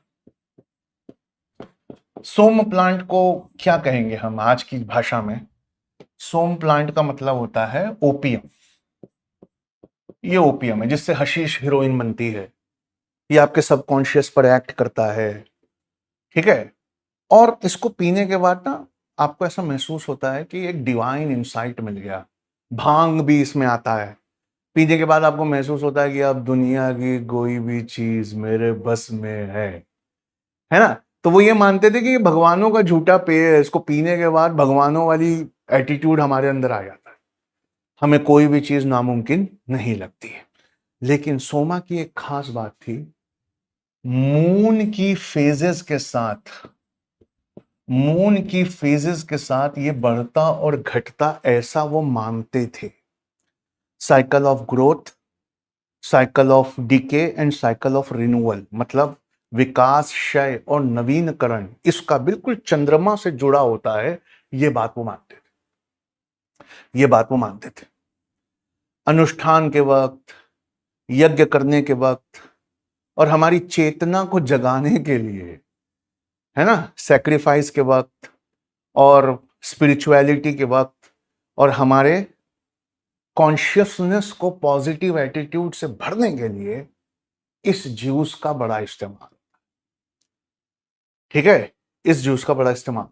सोम प्लांट को क्या कहेंगे हम आज की भाषा में? सोम प्लांट का मतलब होता है ओपियम। ये ओपियम है जिससे हशीश हीरोइन बनती है, ये आपके सबकॉन्शियस पर एक्ट करता है, ठीक है। और इसको पीने के बाद ना आपको ऐसा महसूस होता है कि एक डिवाइन इंसाइट मिल गया। भांग भी इसमें आता है, पीने के बाद आपको महसूस होता है कि अब दुनिया की कोई भी चीज मेरे बस में है ना। तो वो ये मानते थे कि ये भगवानों का झूठा पेय है, इसको पीने के बाद भगवानों वाली एटीट्यूड हमारे अंदर आ जाता है, हमें कोई भी चीज नामुमकिन नहीं लगती है। लेकिन सोमा की एक खास बात थी, मून की फेजेस के साथ, मून की फेजेस के साथ ये बढ़ता और घटता, ऐसा वो मानते थे। Cycle of growth, cycle of decay and cycle of renewal, मतलब विकास, क्षय और नवीनकरण, इसका बिल्कुल चंद्रमा से जुड़ा होता है। ये बात वो मानते थे, ये बात वो मानते थे। अनुष्ठान के वक्त, यज्ञ करने के वक्त और हमारी चेतना को जगाने के लिए, है ना, सैक्रिफाइस के वक्त और स्पिरिचुअलिटी के वक्त और हमारे कॉन्शियसनेस को पॉजिटिव एटीट्यूड से भरने के लिए इस जूस का बड़ा इस्तेमाल, ठीक है, इस जूस का बड़ा इस्तेमाल।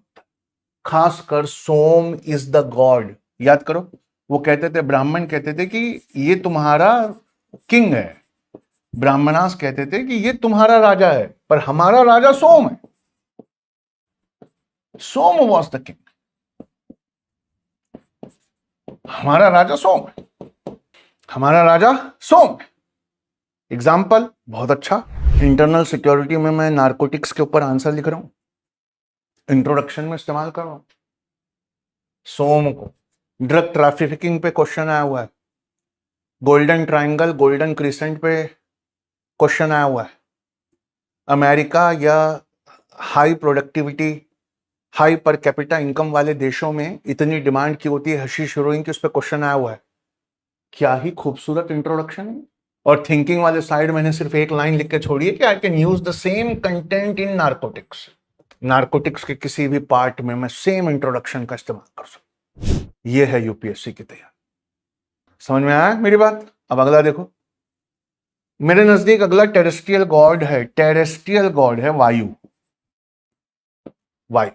खासकर सोम इज द गॉड, याद करो, वो कहते थे, ब्राह्मण कहते थे कि ये तुम्हारा किंग है, ब्राह्मणास कहते थे कि ये तुम्हारा राजा है, पर हमारा राजा सोम है। सोम वॉज द किंग, हमारा राजा सोम है, हमारा राजा सोम है। एग्जाम्पल बहुत अच्छा, इंटरनल सिक्योरिटी में मैं नारकोटिक्स के ऊपर आंसर लिख रहा हूं, इंट्रोडक्शन में इस्तेमाल कर रहा हूं सोम को। ड्रग ट्रैफिकिंग पे क्वेश्चन आया हुआ है, गोल्डन ट्रायंगल, गोल्डन क्रिसेंट पे क्वेश्चन आया हुआ है। अमेरिका या high productivity, high per capita income वाले देशों में इतनी डिमांड की होती है हशीश हेरोइन की, उस पर क्वेश्चन आया हुआ है। क्या ही खूबसूरत इंट्रोडक्शन है। और थिंकिंग वाले साइड मैंने सिर्फ एक लाइन लिख के छोड़ी है कि I can use the same content in narcotics. Narcotics के किसी भी पार्ट में मैं सेम इंट्रोडक्शन का इस्तेमाल कर सकता हूं। ये है यूपीएससी की तैयारी। समझ में आया मेरी बात? अब अगला देखो, मेरे नजदीक अगला टेरेस्ट्रियल गॉड है, टेरेस्ट्रियल गॉड है वायु। वायु,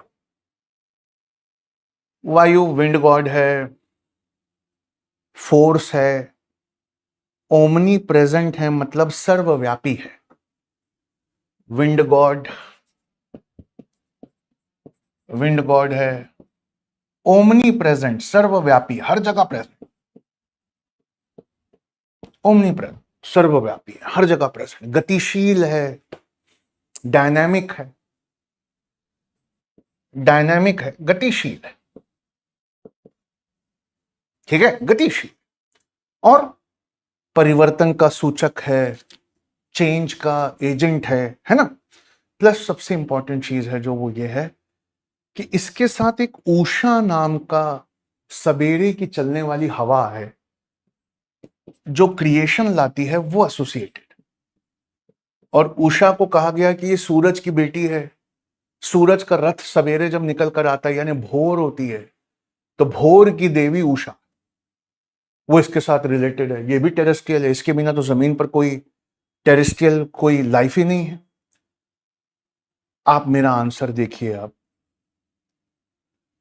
वायु विंड गॉड है, फोर्स है, ओमनी प्रेजेंट है, मतलब सर्वव्यापी है। विंड गॉड, विंड गॉड है, ओमनी प्रेजेंट, सर्वव्यापी, हर जगह प्रेजेंट। ओमनी प्रेजेंट, सर्वव्यापी, हर जगह प्रेजेंट, गतिशील है, डायनामिक है, डायनामिक है, गतिशील है, ठीक है, गतिशील, और परिवर्तन का सूचक है, चेंज का एजेंट है ना। प्लस सबसे इंपॉर्टेंट चीज है जो वो ये है कि इसके साथ एक ऊषा नाम का सवेरे की चलने वाली हवा है जो क्रिएशन लाती है, वो एसोसिएटेड। और उषा को कहा गया कि ये सूरज की बेटी है। सूरज का रथ सवेरे जब निकल कर आता है यानी भोर होती है, तो भोर की देवी उषा, वो इसके साथ रिलेटेड है। ये भी टेरेस्ट्रियल है, इसके बिना तो जमीन पर कोई टेरेस्ट्रियल कोई लाइफ ही नहीं है। आप मेरा आंसर देखिए,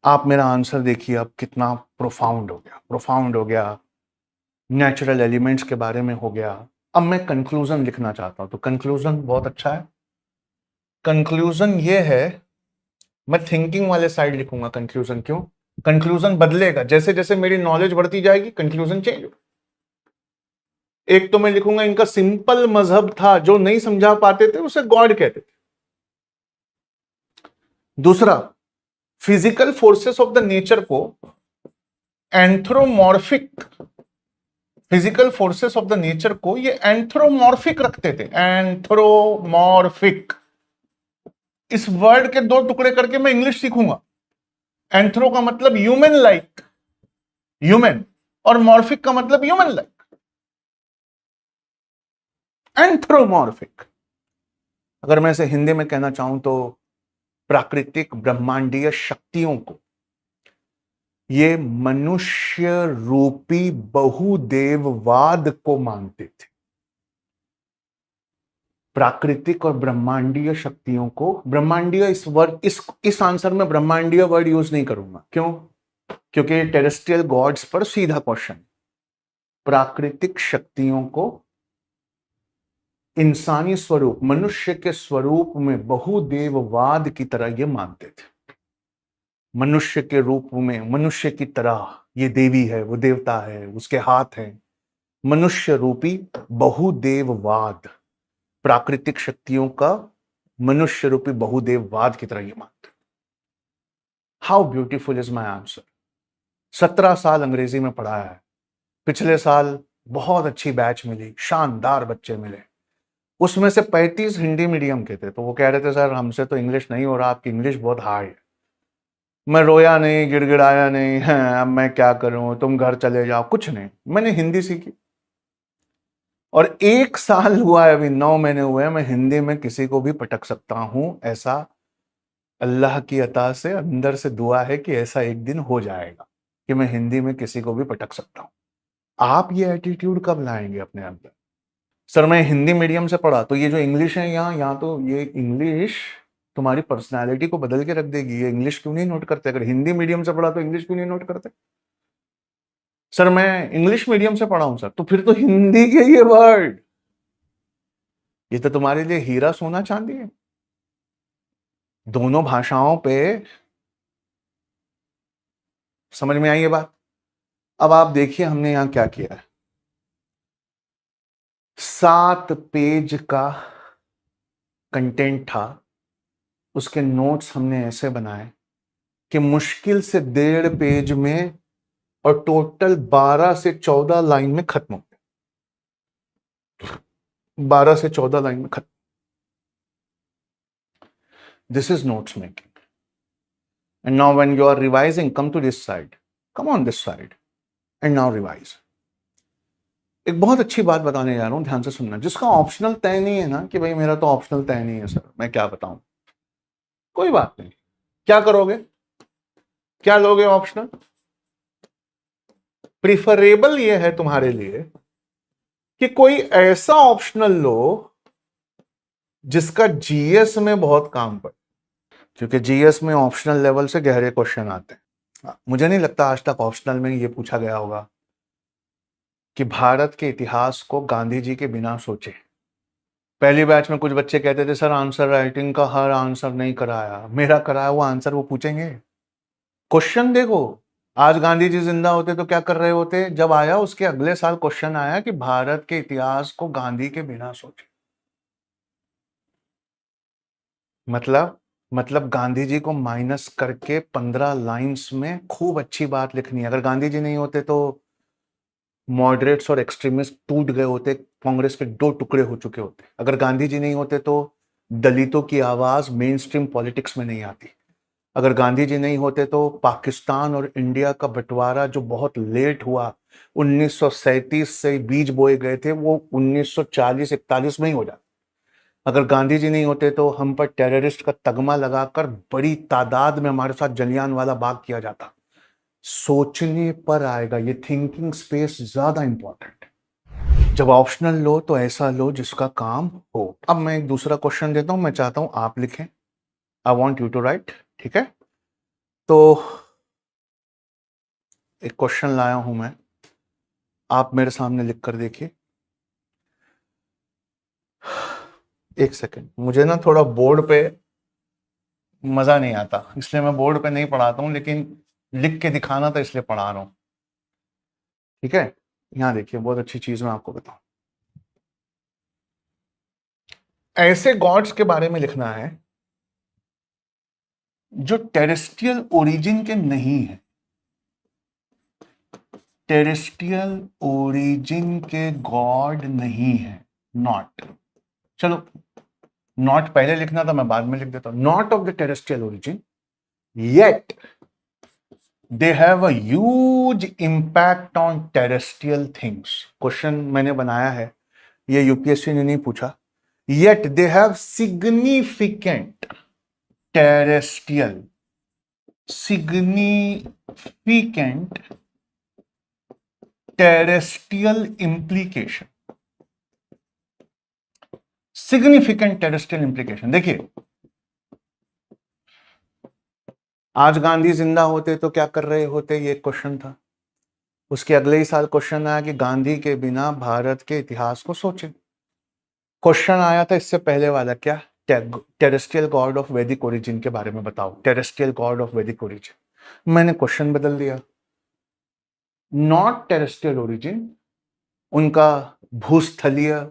आप मेरा आंसर देखिए अब कितना प्रोफाउंड हो गया, प्रोफाउंड हो गया, नेचुरल एलिमेंट्स के बारे में हो गया। अब मैं कंक्लूजन लिखना चाहता हूं, तो कंक्लूजन बहुत अच्छा है। कंक्लूजन ये है, मैं थिंकिंग वाले साइड लिखूंगा कंक्लूजन। क्यों? कंक्लूजन बदलेगा जैसे जैसे मेरी नॉलेज बढ़ती जाएगी, कंक्लूजन चेंज होगा। एक तो मैं लिखूंगा इनका सिंपल मजहब था, जो नहीं समझा पाते थे उसे गॉड कहते थे। दूसरा, physical forces of the nature को anthropomorphic, physical forces of the nature को ये एंथ्रोमॉर्फिक रखते थे, एंथ्रोमॉर्फिक। इस वर्ड के दो टुकड़े करके मैं इंग्लिश सीखूंगा। एंथ्रो का मतलब ह्यूमन लाइक, ह्यूमन, और मॉर्फिक का मतलब ह्यूमन लाइक, एंथ्रोमॉर्फिक। अगर मैं इसे हिंदी में कहना चाहूं तो प्राकृतिक ब्रह्मांडीय शक्तियों को ये मनुष्य रूपी बहुदेववाद को मानते थे। प्राकृतिक और ब्रह्मांडीय शक्तियों को, ब्रह्मांडीय इस वर्ड, इस आंसर में ब्रह्मांडीय वर्ड यूज नहीं करूंगा। क्यों? क्योंकि टेरेस्ट्रियल गॉड्स पर सीधा क्वेश्चन। प्राकृतिक शक्तियों को इंसानी स्वरूप, मनुष्य के स्वरूप में बहुदेववाद की तरह ये मानते थे। मनुष्य के रूप में, मनुष्य की तरह ये देवी है, वो देवता है, उसके हाथ हैं। मनुष्य रूपी बहुदेववाद, प्राकृतिक शक्तियों का मनुष्य रूपी बहुदेववाद की तरह ये मानते। How beautiful is my answer. 17 साल अंग्रेजी में पढ़ाया है, पिछले साल बहुत अच्छी बैच मिली, शानदार बच्चे मिले, उसमें से 35 हिंदी मीडियम के थे। तो वो कह रहे थे सर हमसे तो इंग्लिश नहीं हो रहा, आपकी इंग्लिश बहुत हार्ड है। मैं रोया नहीं, गिड़गिड़ाया नहीं है, अब मैं क्या करूं, तुम घर चले जाओ, कुछ नहीं। मैंने हिंदी सीखी और 1 साल हुआ है, अभी 9 महीने हुए हैं, मैं हिंदी में किसी को भी पटक सकता हूं। ऐसा अल्लाह की अता से अंदर से दुआ है कि ऐसा एक दिन हो जाएगा कि मैं हिंदी में किसी को भी पटक सकता हूं। आप ये एटीट्यूड कब लाएंगे अपने अंदर? सर मैं हिंदी मीडियम से पढ़ा, तो ये जो इंग्लिश है यहाँ तो ये इंग्लिश तुम्हारी पर्सनालिटी को बदल के रख देगी। ये इंग्लिश क्यों नहीं नोट करते? अगर हिंदी मीडियम से पढ़ा तो इंग्लिश क्यों नहीं नोट करते? सर मैं इंग्लिश मीडियम से पढ़ा हूं सर, तो फिर तो हिंदी के ये वर्ड, ये तो तुम्हारे लिए हीरा सोना चांदी है। दोनों भाषाओं पे समझ में आई ये बात? अब आप देखिए हमने यहां क्या किया है। 7 पेज का कंटेंट था, उसके नोट्स हमने ऐसे बनाए कि मुश्किल से 1.5 पेज में और टोटल 12 से 14 लाइन में खत्म हो गया। 12 से 14 लाइन में खत्म। This is notes making. And now when you are revising, come to this side, come on this side and now revise. एक बहुत अच्छी बात बताने जा रहा हूं, ध्यान से सुनना। जिसका ऑप्शनल तय नहीं है ना कि भाई मेरा तो ऑप्शनल तय नहीं है सर, मैं क्या बताऊं, कोई बात नहीं। क्या करोगे? क्या लोगे ऑप्शनल? प्रिफरेबल ये है तुम्हारे लिए कि कोई ऐसा ऑप्शनल लो जिसका जीएस में बहुत काम पड़े, क्योंकि जीएस में ऑप्शनल लेवल से गहरे क्वेश्चन आते हैं। मुझे नहीं लगता आज तक ऑप्शनल में ये पूछा गया होगा कि भारत के इतिहास को गांधी जी के बिना सोचे। पहली बैच में कुछ बच्चे कहते थे सर आंसर राइटिंग का हर आंसर नहीं कराया, मेरा कराया हुआ आंसर वो पूछेंगे? क्वेश्चन देखो, आज गांधी जी जिंदा होते तो क्या कर रहे होते? जब आया उसके अगले साल क्वेश्चन आया कि भारत के इतिहास को गांधी के बिना सोचे। मतलब गांधी जी को माइनस करके 15 लाइंस में खूब अच्छी बात लिखनी है। अगर गांधी जी नहीं होते तो मॉडरेट्स और एक्सट्रीमिस्ट टूट गए होते, कांग्रेस के 2 टुकड़े हो चुके होते। अगर गांधी जी नहीं होते तो दलितों की आवाज मेन स्ट्रीम पॉलिटिक्स में नहीं आती। अगर गांधी जी नहीं होते तो पाकिस्तान और इंडिया का बंटवारा जो बहुत लेट हुआ, 1937 से बीज बोए गए थे, वो 1940-41 में ही हो जाता। अगर गांधी जी नहीं होते तो हम पर टेररिस्ट का तगमा लगाकर बड़ी तादाद में हमारे साथ जलियांवाला बाग किया जाता। सोचने पर आएगा, ये थिंकिंग स्पेस ज्यादा इंपॉर्टेंट है। जब ऑप्शनल लो तो ऐसा लो जिसका काम हो। अब मैं एक दूसरा क्वेश्चन देता हूं, मैं चाहता हूं आप लिखें। I want you to write, ठीक है? तो एक क्वेश्चन लाया हूं मैं, आप मेरे सामने लिख कर देखिए। एक सेकंड, मुझे ना थोड़ा बोर्ड पे मजा नहीं आता, इसलिए मैं बोर्ड पे नहीं पढ़ाता हूं, लेकिन लिख के दिखाना था इसलिए पढ़ा रहा हूं, ठीक है? यहां देखिए, बहुत अच्छी चीज मैं आपको बताऊं। ऐसे गॉड्स के बारे में लिखना है जो टेरेस्ट्रियल ओरिजिन के नहीं है। टेरेस्ट्रियल ओरिजिन के गॉड नहीं है, नॉट। चलो, नॉट पहले लिखना था, मैं बाद में लिख देता हूं। Not of the terrestrial origin, yet they have a huge impact on terrestrial things. Question मैंने बनाया है, ये यूपीएससी ने नहीं पूछा। Yet they have significant terrestrial, significant terrestrial implication. Significant terrestrial implication, देखिए आज गांधी जिंदा होते तो क्या कर रहे होते, ये क्वेश्चन था। उसके अगले ही साल क्वेश्चन आया कि गांधी के बिना भारत के इतिहास को सोचें। क्वेश्चन आया था इससे पहले वाला, क्या? टेरेस्ट्रियल गॉड ऑफ वैदिक ओरिजिन के बारे में बताओ, टेरेस्ट्रियल गॉड ऑफ वैदिक ओरिजिन। मैंने क्वेश्चन बदल दिया, नॉट टेरेस्ट्रियल ओरिजिन, उनका भूस्थलीय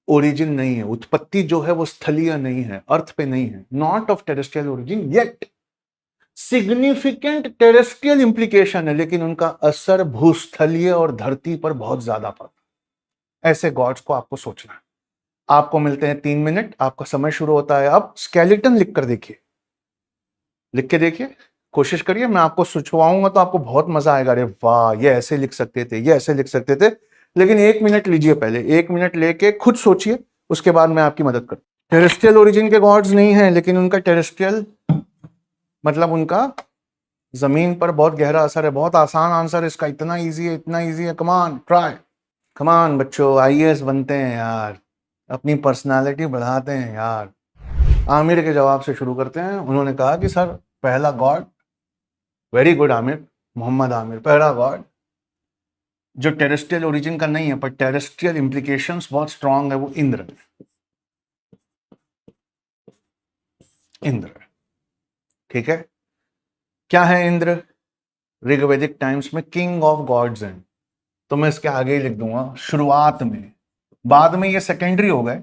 ओरिजिन नहीं है, उत्पत्ति जो है वो स्थलीय नहीं है, अर्थ पे नहीं है। Not of terrestrial origin yet significant terrestrial implication है, लेकिन उनका असर भूस्थलीय और धरती पर बहुत ज्यादा पड़ता। ऐसे गॉड्स को आपको सोचना है। आपको मिलते हैं 3 मिनट, आपका समय शुरू होता है अब। स्केलेटन लिख कर देखिए, लिख के देखिए, कोशिश करिए। मैं आपको सुझाऊंगा तो आपको बहुत मजा आएगा। अरे वाह, ये ऐसे लिख सकते थे, ये ऐसे लिख सकते थे। लेकिन 1 मिनट लीजिए, पहले 1 मिनट लेके खुद सोचिए, उसके बाद मैं आपकी मदद करूं। टेरेस्ट्रियल ओरिजिन के गॉड्स नहीं है, लेकिन उनका टेरेस्ट्रियल मतलब उनका जमीन पर बहुत गहरा असर है। बहुत आसान आंसर इसका, इतना इजी है, इतना इजी है। कमान ट्राई, कमान बच्चों, आईएएस बनते हैं यार, अपनी पर्सनालिटी बढ़ाते हैं यार। आमिर के जवाब से शुरू करते हैं। उन्होंने कहा कि सर पहला god, very good Aamir, Mohammad Aamir, पहला गॉड जो टेरेस्ट्रियल ओरिजिन का नहीं है पर टेरेस्ट्रियल इंप्लीकेशंस बहुत स्ट्रांग है, वो इंद्र। इंद्र, ठीक है? क्या है इंद्र? ऋग्वैदिक टाइम्स में किंग ऑफ गॉड्स हैं। तो मैं इसके आगे ही लिख दूंगा शुरुआत में, बाद में ये सेकेंडरी हो गए।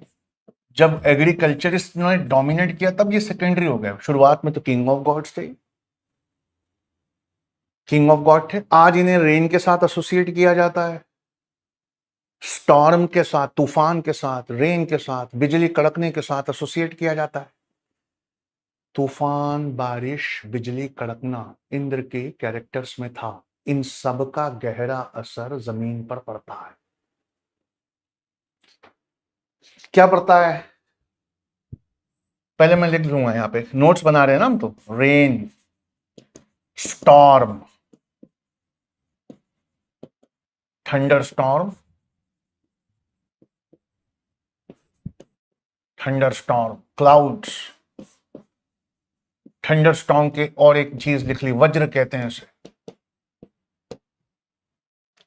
जब एग्रीकल्चरिस्ट ने डोमिनेट किया तब ये सेकेंडरी हो गए। शुरुआत में तो किंग ऑफ गॉड्स थे, किंग ऑफ गॉड थे। आज इन्हें रेन के साथ एसोसिएट किया जाता है, स्टॉर्म के साथ, तूफान के साथ, रेन के साथ, बिजली कड़कने के साथ एसोसिएट किया जाता है। तूफान, बारिश, बिजली कड़कना इंद्र के कैरेक्टर्स में था। इन सब का गहरा असर जमीन पर पड़ता है। क्या पड़ता है? पहले मैं लिख लूंगा, यहां पे नोट्स बना रहे हैं ना हम तो। Rain, storm, thunder storm, thunder storm, clouds, thunder storm के और एक चीज लिख ली, वज्र कहते हैं इसे।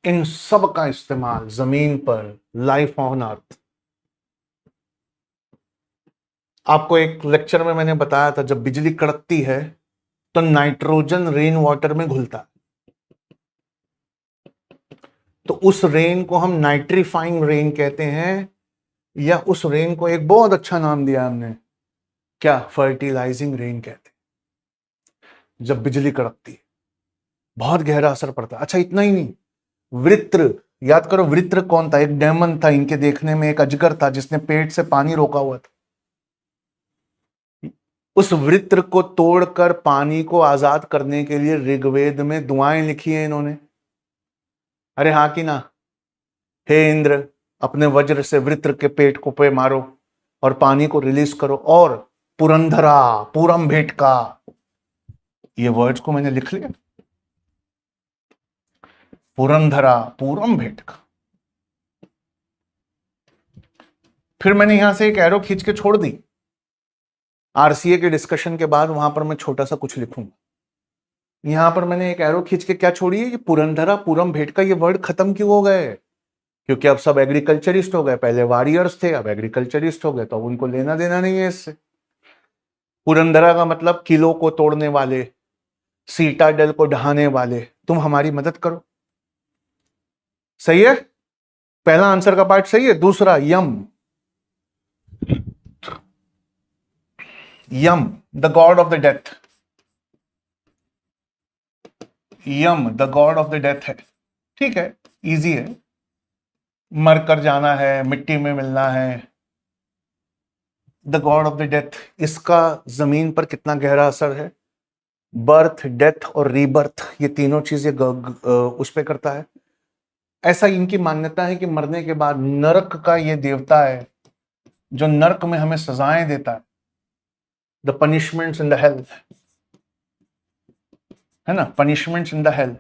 इन सब का इस्तेमाल जमीन पर, लाइफ ऑन अर्थ। आपको एक लेक्चर में मैंने बताया था, जब बिजली कड़कती है तो नाइट्रोजन रेन वाटर में घुलता है, तो उस रेन को हम नाइट्रीफाइंग रेन कहते हैं, या उस रेन को एक बहुत अच्छा नाम दिया हमने, क्या, फर्टिलाइजिंग रेन कहते हैं। जब बिजली कड़कती है बहुत गहरा असर पड़ता है। अच्छा इतना ही नहीं, वृत्र, याद करो वृत्र कौन था, एक डेमन था, इनके देखने में एक अजगर था जिसने पेट से पानी रोका हुआ था। उस वृत्र को तोड़कर पानी को आजाद करने के लिए ऋग्वेद में दुआएं लिखी हैं इन्होंने। अरे हाँ कि ना, हे इंद्र अपने वज्र से वृत्र के पेट को पे मारो और पानी को रिलीज करो, और पुरंधरा पूरम भेट का, ये वर्ड्स को मैंने लिख लिया, पुरंधरा पूरम भेट का। फिर मैंने यहां से एक एरो खींच के छोड़ दी, आरसीए के डिस्कशन के बाद वहां पर मैं छोटा सा कुछ लिखूंगा। यहां पर मैंने एक एरो खींच के क्या छोड़ी है, ये पुरंधरा पूरम भेट का, ये वर्ड खत्म क्यों हो गए, क्योंकि अब सब एग्रीकल्चरिस्ट हो गए। पहले वॉरियर्स थे, अब एग्रीकल्चरिस्ट हो गए, तो उनको लेना देना नहीं है इससे। पुरंदरा का मतलब किलो को तोड़ने वाले, सीटाडेल को ढहाने वाले, तुम हमारी मदद करो। सही है, पहला आंसर का पार्ट सही है। दूसरा, Yama, Yama the god of the death, Yama the god of the death है। ठीक है, इजी है, मरकर जाना है, मिट्टी में मिलना है, the god of the death. इसका जमीन पर कितना गहरा असर है, बर्थ, डेथ और रीबर्थ, ये तीनों चीजें उस पे करता है। ऐसा इनकी मान्यता है कि मरने के बाद नरक का ये देवता है जो नरक में हमें सजाएं देता है, the punishments in the hell, है ना, पनिशमेंट्स इन द हेल।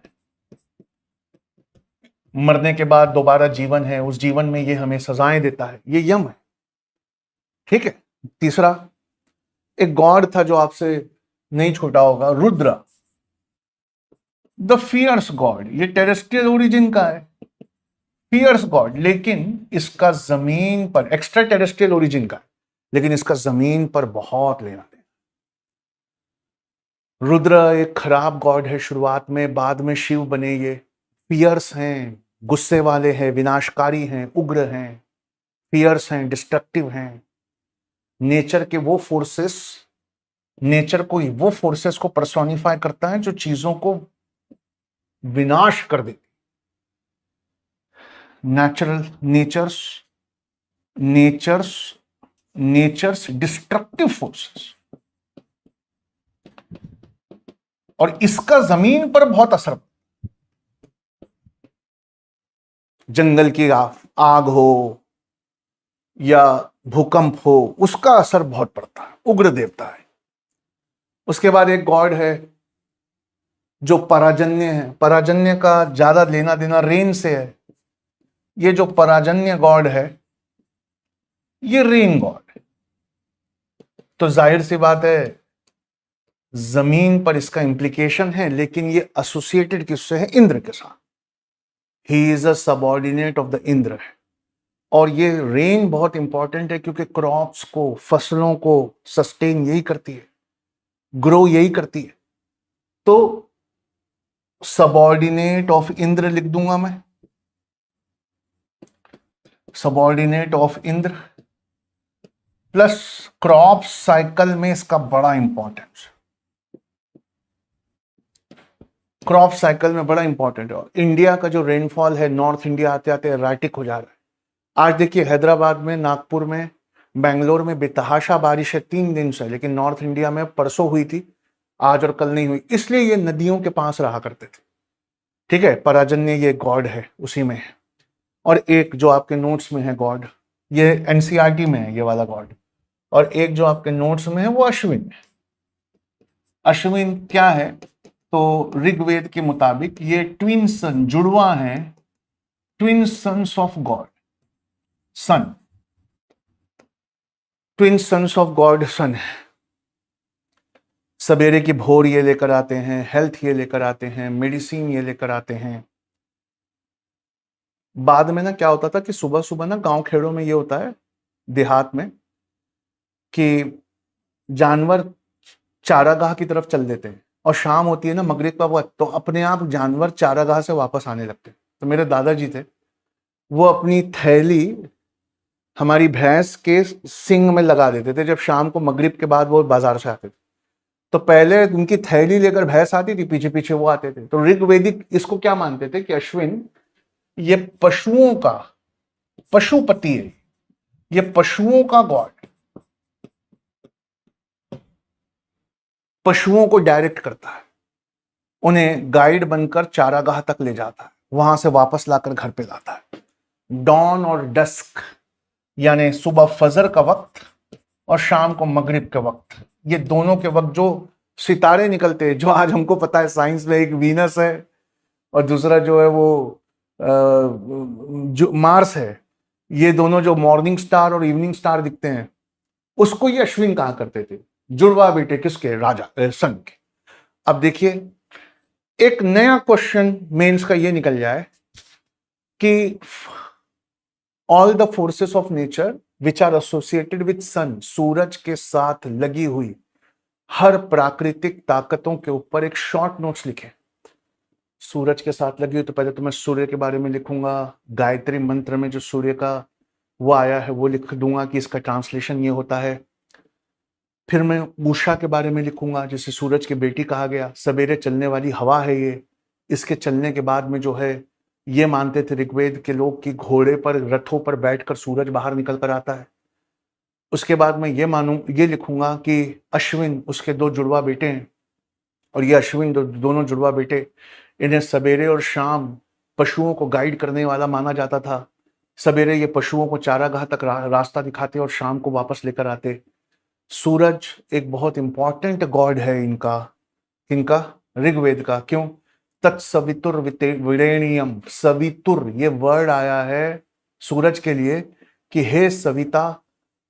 मरने के बाद दोबारा जीवन है, उस जीवन में ये हमें सजाएं देता है, ये यम है। ठीक है, तीसरा, एक गॉड था जो आपसे नहीं छूटा होगा, रुद्र, द फियर्स गॉड। ये टेरेस्ट्रियल ओरिजिन का है, फियर्स गॉड, लेकिन इसका जमीन पर, एक्स्ट्रा टेरेस्ट्रियल ओरिजिन का है, लेकिन इसका जमीन पर बहुत लेना देना। रुद्र एक खराब गॉड है शुरुआत में, बाद में शिव बने ये। फियर्स हैं, गुस्से वाले हैं, विनाशकारी हैं, उग्र हैं, फियर्स हैं, डिस्ट्रक्टिव हैं। नेचर के वो फोर्सेस, नेचर को, वो फोर्सेस को पर्सोनिफाई करता है जो चीजों को विनाश कर देती। Natural, nature's, nature's, nature's destructive forces, और इसका जमीन पर बहुत असर। जंगल की आग हो या भूकंप हो, उसका असर बहुत पड़ता है, उग्र देवता है। उसके बाद एक गॉड है जो पराजन्य है, पराजन्य का ज्यादा लेना देना रेन से है। ये जो पराजन्य गॉड है ये रेन गॉड है, तो जाहिर सी बात है जमीन पर इसका इंप्लीकेशन है, लेकिन ये एसोसिएटेड किससे है, इंद्र के साथ। He is a subordinate of the Indra है। और ये रेन बहुत इंपॉर्टेंट है क्योंकि क्रॉप्स को, फसलों को सस्टेन यही करती है, ग्रो यही करती है। तो सबऑर्डिनेट ऑफ इंद्र लिख दूंगा मैं, subordinate of Indra, plus crop cycle में इसका बड़ा इंपॉर्टेंस, क्रॉप साइकिल में बड़ा इंपॉर्टेंट है। इंडिया का जो रेनफॉल है, नॉर्थ इंडिया आते आते एराटिक हो जा रहा है। आज देखिए हैदराबाद में, नागपुर में, बेंगलोर में बेतहाशा बारिश है 3 दिन से, लेकिन नॉर्थ इंडिया में परसों हुई थी, आज और कल नहीं हुई, इसलिए ये नदियों के पास रहा करते थे। ठीक है, पराजन्य ये गॉड है, उसी में है। और एक जो आपके नोट्स में है गॉड, ये एनसीईआरटी में है ये वाला गॉड, और एक जो आपके नोट्स में है वो अश्विन है। अश्विन क्या है, तो ऋग्वेद के मुताबिक ये ट्विन सन, जुड़वा है, twin sons of god, sun, twin sons of god sun है। सवेरे की भोर ये लेकर आते हैं, हेल्थ ये लेकर आते हैं, मेडिसिन ये लेकर आते हैं। बाद में ना क्या होता था कि सुबह सुबह ना गांव खेड़ों में ये होता है, देहात में, कि जानवर चारागाह की तरफ चल देते हैं, और शाम होती है ना मगरिब का वक्त, तो अपने आप जानवर चारागाह से वापस आने लगते। तो मेरे दादाजी थे, वो अपनी थैली हमारी भैंस के सिंग में लगा देते थे जब शाम को मगरिब के बाद वो बाजार से आते थे। तो पहले उनकी थैली लेकर भैंस आती थी, पीछे पीछे वो आते थे। तो ऋग्वेदिक इसको क्या मानते थे कि अश्विन ये पशुओं का पशुपति है, ये पशुओं का गॉड, पशुओं को डायरेक्ट करता है, उन्हें गाइड बनकर चारागाह तक ले जाता है, वहां से वापस लाकर घर पे लाता है। डॉन और डस्क यानी सुबह फजर का वक्त और शाम को मगरिब के वक्त, ये दोनों के वक्त जो सितारे निकलते हैं, जो आज हमको पता है साइंस में एक वीनस है और दूसरा जो है वो जो मार्स है, ये दोनों जो मॉर्निंग स्टार और इवनिंग स्टार दिखते हैं, उसको ये अश्विन कहा करते थे। जुड़वा बेटे किसके? राजा सन के। अब देखिए एक नया क्वेश्चन मेंस का ये निकल जाए कि all the forces of nature which are associated with sun, सूरज के साथ लगी हुई हर प्राकृतिक ताकतों के ऊपर एक शॉर्ट नोट्स लिखे। सूरज के साथ लगी हुई, तो पहले तो मैं सूर्य के बारे में लिखूंगा, गायत्री मंत्र में जो सूर्य का वो आया है वो लिख दूंगा कि इसका ट्रांसलेशन ये होता है। फिर मैं उषा के बारे में लिखूंगा, जिसे सूरज की बेटी कहा गया, सवेरे चलने वाली हवा है ये। इसके चलने के बाद में जो है ये मानते थे ऋग्वेद के लोग कि घोड़े पर रथों पर बैठकर सूरज बाहर निकल कर आता है। उसके बाद मैं ये लिखूंगा कि अश्विन उसके दो जुड़वा बेटे हैं, और ये अश्विन दोनों जुड़वा बेटे, इन्हें सवेरे और शाम पशुओं को गाइड करने वाला माना जाता था। सवेरे ये पशुओं को चारागाह तक रास्ता दिखाते और शाम को वापस लेकर आते। सूरज एक बहुत इंपॉर्टेंट गॉड है इनका ऋग्वेद का। क्यों? तत्सवितुर विरेणियम, सवितुर ये वर्ड आया है सूरज के लिए कि हे सविता,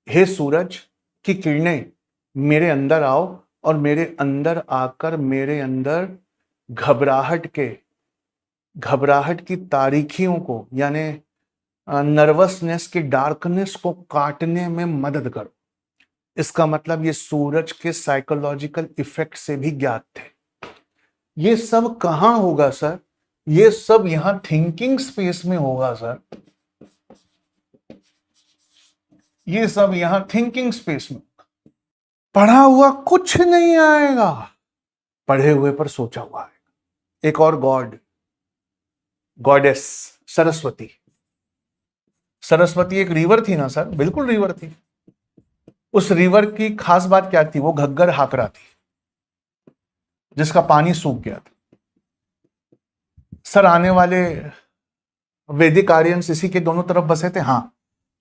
हे सूरज की किरणें मेरे अंदर आओ और मेरे अंदर आकर मेरे अंदर घबराहट की तारीखियों को यानी नर्वसनेस की डार्कनेस को काटने में मदद करो। इसका मतलब ये सूरज के साइकोलॉजिकल इफेक्ट से भी ज्ञात थे। ये सब कहां होगा सर? ये सब यहां थिंकिंग स्पेस में होगा सर, ये सब यहां थिंकिंग स्पेस में। पढ़ा हुआ कुछ नहीं आएगा, पढ़े हुए पर सोचा हुआ आएगा। एक और गॉडेस सरस्वती एक रिवर थी ना सर? बिल्कुल रिवर थी। उस रिवर की खास बात क्या थी? वो घग्गर हाकरा थी जिसका पानी सूख गया था। सर आने वाले वैदिक आर्यंस इसी के दोनों तरफ बसे थे। हाँ।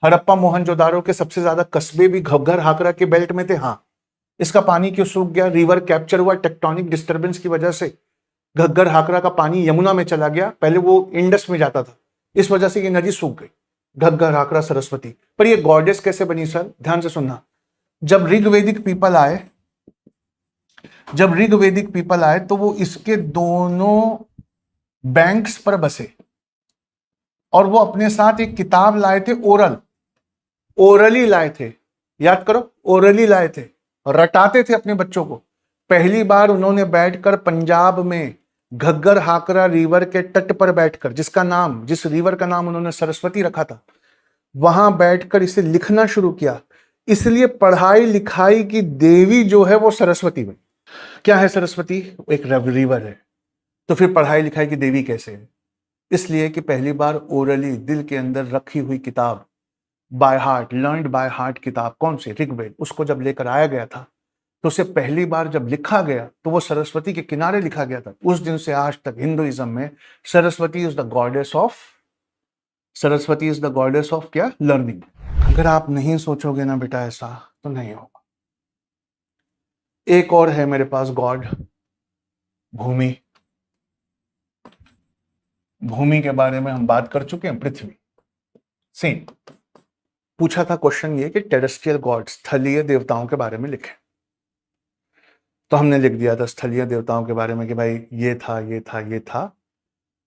हड़प्पा मोहनजोदारो के सबसे ज्यादा कस्बे भी घग्गर हाकरा के बेल्ट में थे। हाँ। इसका पानी क्यों सूख गया? रिवर कैप्चर हुआ टेक्टोनिक डिस्टर्बेंस की वजह से। घग्गर हाकरा का पानी यमुना में चला गया, पहले वो इंडस में जाता था, इस वजह से ये नदी सूख गई। घग्गर हाकरा सरस्वती। पर ये गॉडेस कैसे बनी सर? ध्यान से सुनना। जब ऋग्वेदिक पीपल आए तो वो इसके दोनों बैंक्स पर बसे और वो अपने साथ एक किताब लाए थे, ओरली लाए थे। याद करो, ओरली लाए थे, रटाते थे अपने बच्चों को। पहली बार उन्होंने बैठकर पंजाब में घग्गर हाकरा रिवर के तट पर बैठकर, जिस रिवर का नाम उन्होंने सरस्वती रखा था, वहां बैठकर इसे लिखना शुरू किया। इसलिए पढ़ाई लिखाई की देवी जो है वो सरस्वती में। क्या है सरस्वती? एक रिवर है। तो फिर पढ़ाई लिखाई की देवी कैसे है? इसलिए कि पहली बार ओरली, दिल के अंदर रखी हुई किताब, by heart, learned by heart किताब, कौन सी? ऋग्वेद, उसको जब लेकर आया गया था तो उसे पहली बार जब लिखा गया तो वो सरस्वती के किनारे लिखा गया था। उस दिन से आज तक हिंदुइज्म में Saraswati is the goddess of क्या? लर्निंग। अगर आप नहीं सोचोगे ना बेटा ऐसा, तो नहीं होगा। एक और है मेरे पास गॉड, भूमि के बारे में हम बात कर चुके हैं। पृथ्वी सेम पूछा था क्वेश्चन ये कि टेरेस्ट्रियल गॉड, स्थलीय देवताओं के बारे में लिखें। तो हमने लिख दिया था स्थलीय देवताओं के बारे में कि भाई ये था।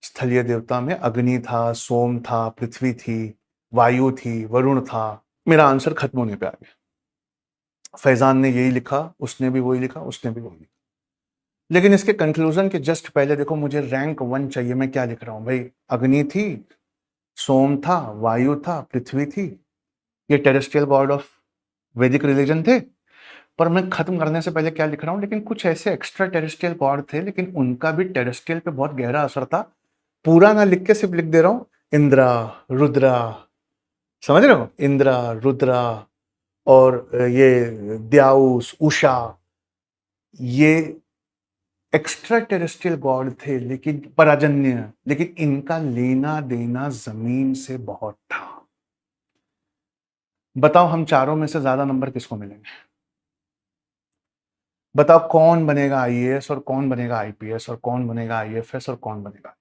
स्थलीय देवता में अग्नि था, सोम था, पृथ्वी थी, वायु थी, वरुण था। मेरा आंसर खत्म होने पे आ गया। फैजान ने यही लिखा, उसने भी वही लिखा, उसने भी वही लिखा। लेकिन इसके कंक्लूजन के जस्ट पहले देखो, मुझे रैंक 1 चाहिए। मैं क्या लिख रहा हूं भाई? अग्नि थी, सोम था, वायु था, पृथ्वी थी, ये टेरेस्ट्रियल गॉड ऑफ वैदिक रिलीजन थे। पर मैं खत्म करने से पहले क्या लिख रहा हूं, लेकिन कुछ ऐसे एक्स्ट्रा टेरेस्ट्रियल गॉड थे, लेकिन उनका भी टेरेस्ट्रियल पे बहुत गहरा असर था। पूरा ना लिख के सिर्फ लिख दे रहा हूं, इंद्रा, रुद्रा, समझ रहे हो? इंद्रा, रुद्रा और ये द्याउस, उषा, ये एक्स्ट्रा टेरेस्ट्रियल गॉड थे, लेकिन पराजन्य, लेकिन इनका लेना देना जमीन से बहुत था। बताओ हम चारों में से ज्यादा नंबर किसको मिलेंगे? बताओ कौन बनेगा आईएएस और कौन बनेगा आईपीएस और कौन बनेगा आईएफएस और कौन बनेगा?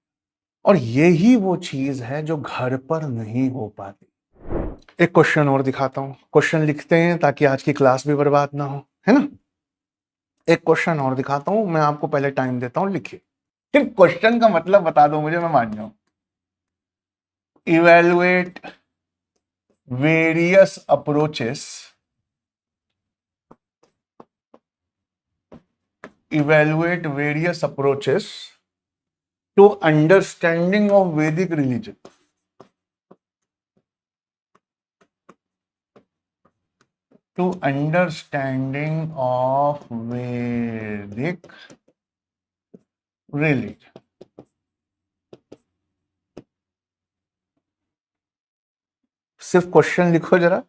और यही वो चीज है जो घर पर नहीं हो पाती। एक क्वेश्चन और दिखाता हूं, क्वेश्चन लिखते हैं ताकि आज की क्लास भी बर्बाद ना हो, है ना? एक क्वेश्चन और दिखाता हूं, मैं आपको पहले टाइम देता हूं, लिखिए। सिर्फ क्वेश्चन का मतलब बता दो मुझे, मैं मान जाऊं। Evaluate various approaches, evaluate various approaches to understanding of Vedic religion. To understanding of Vedic religion. सिर्फ क्वेश्चन लिखो जरा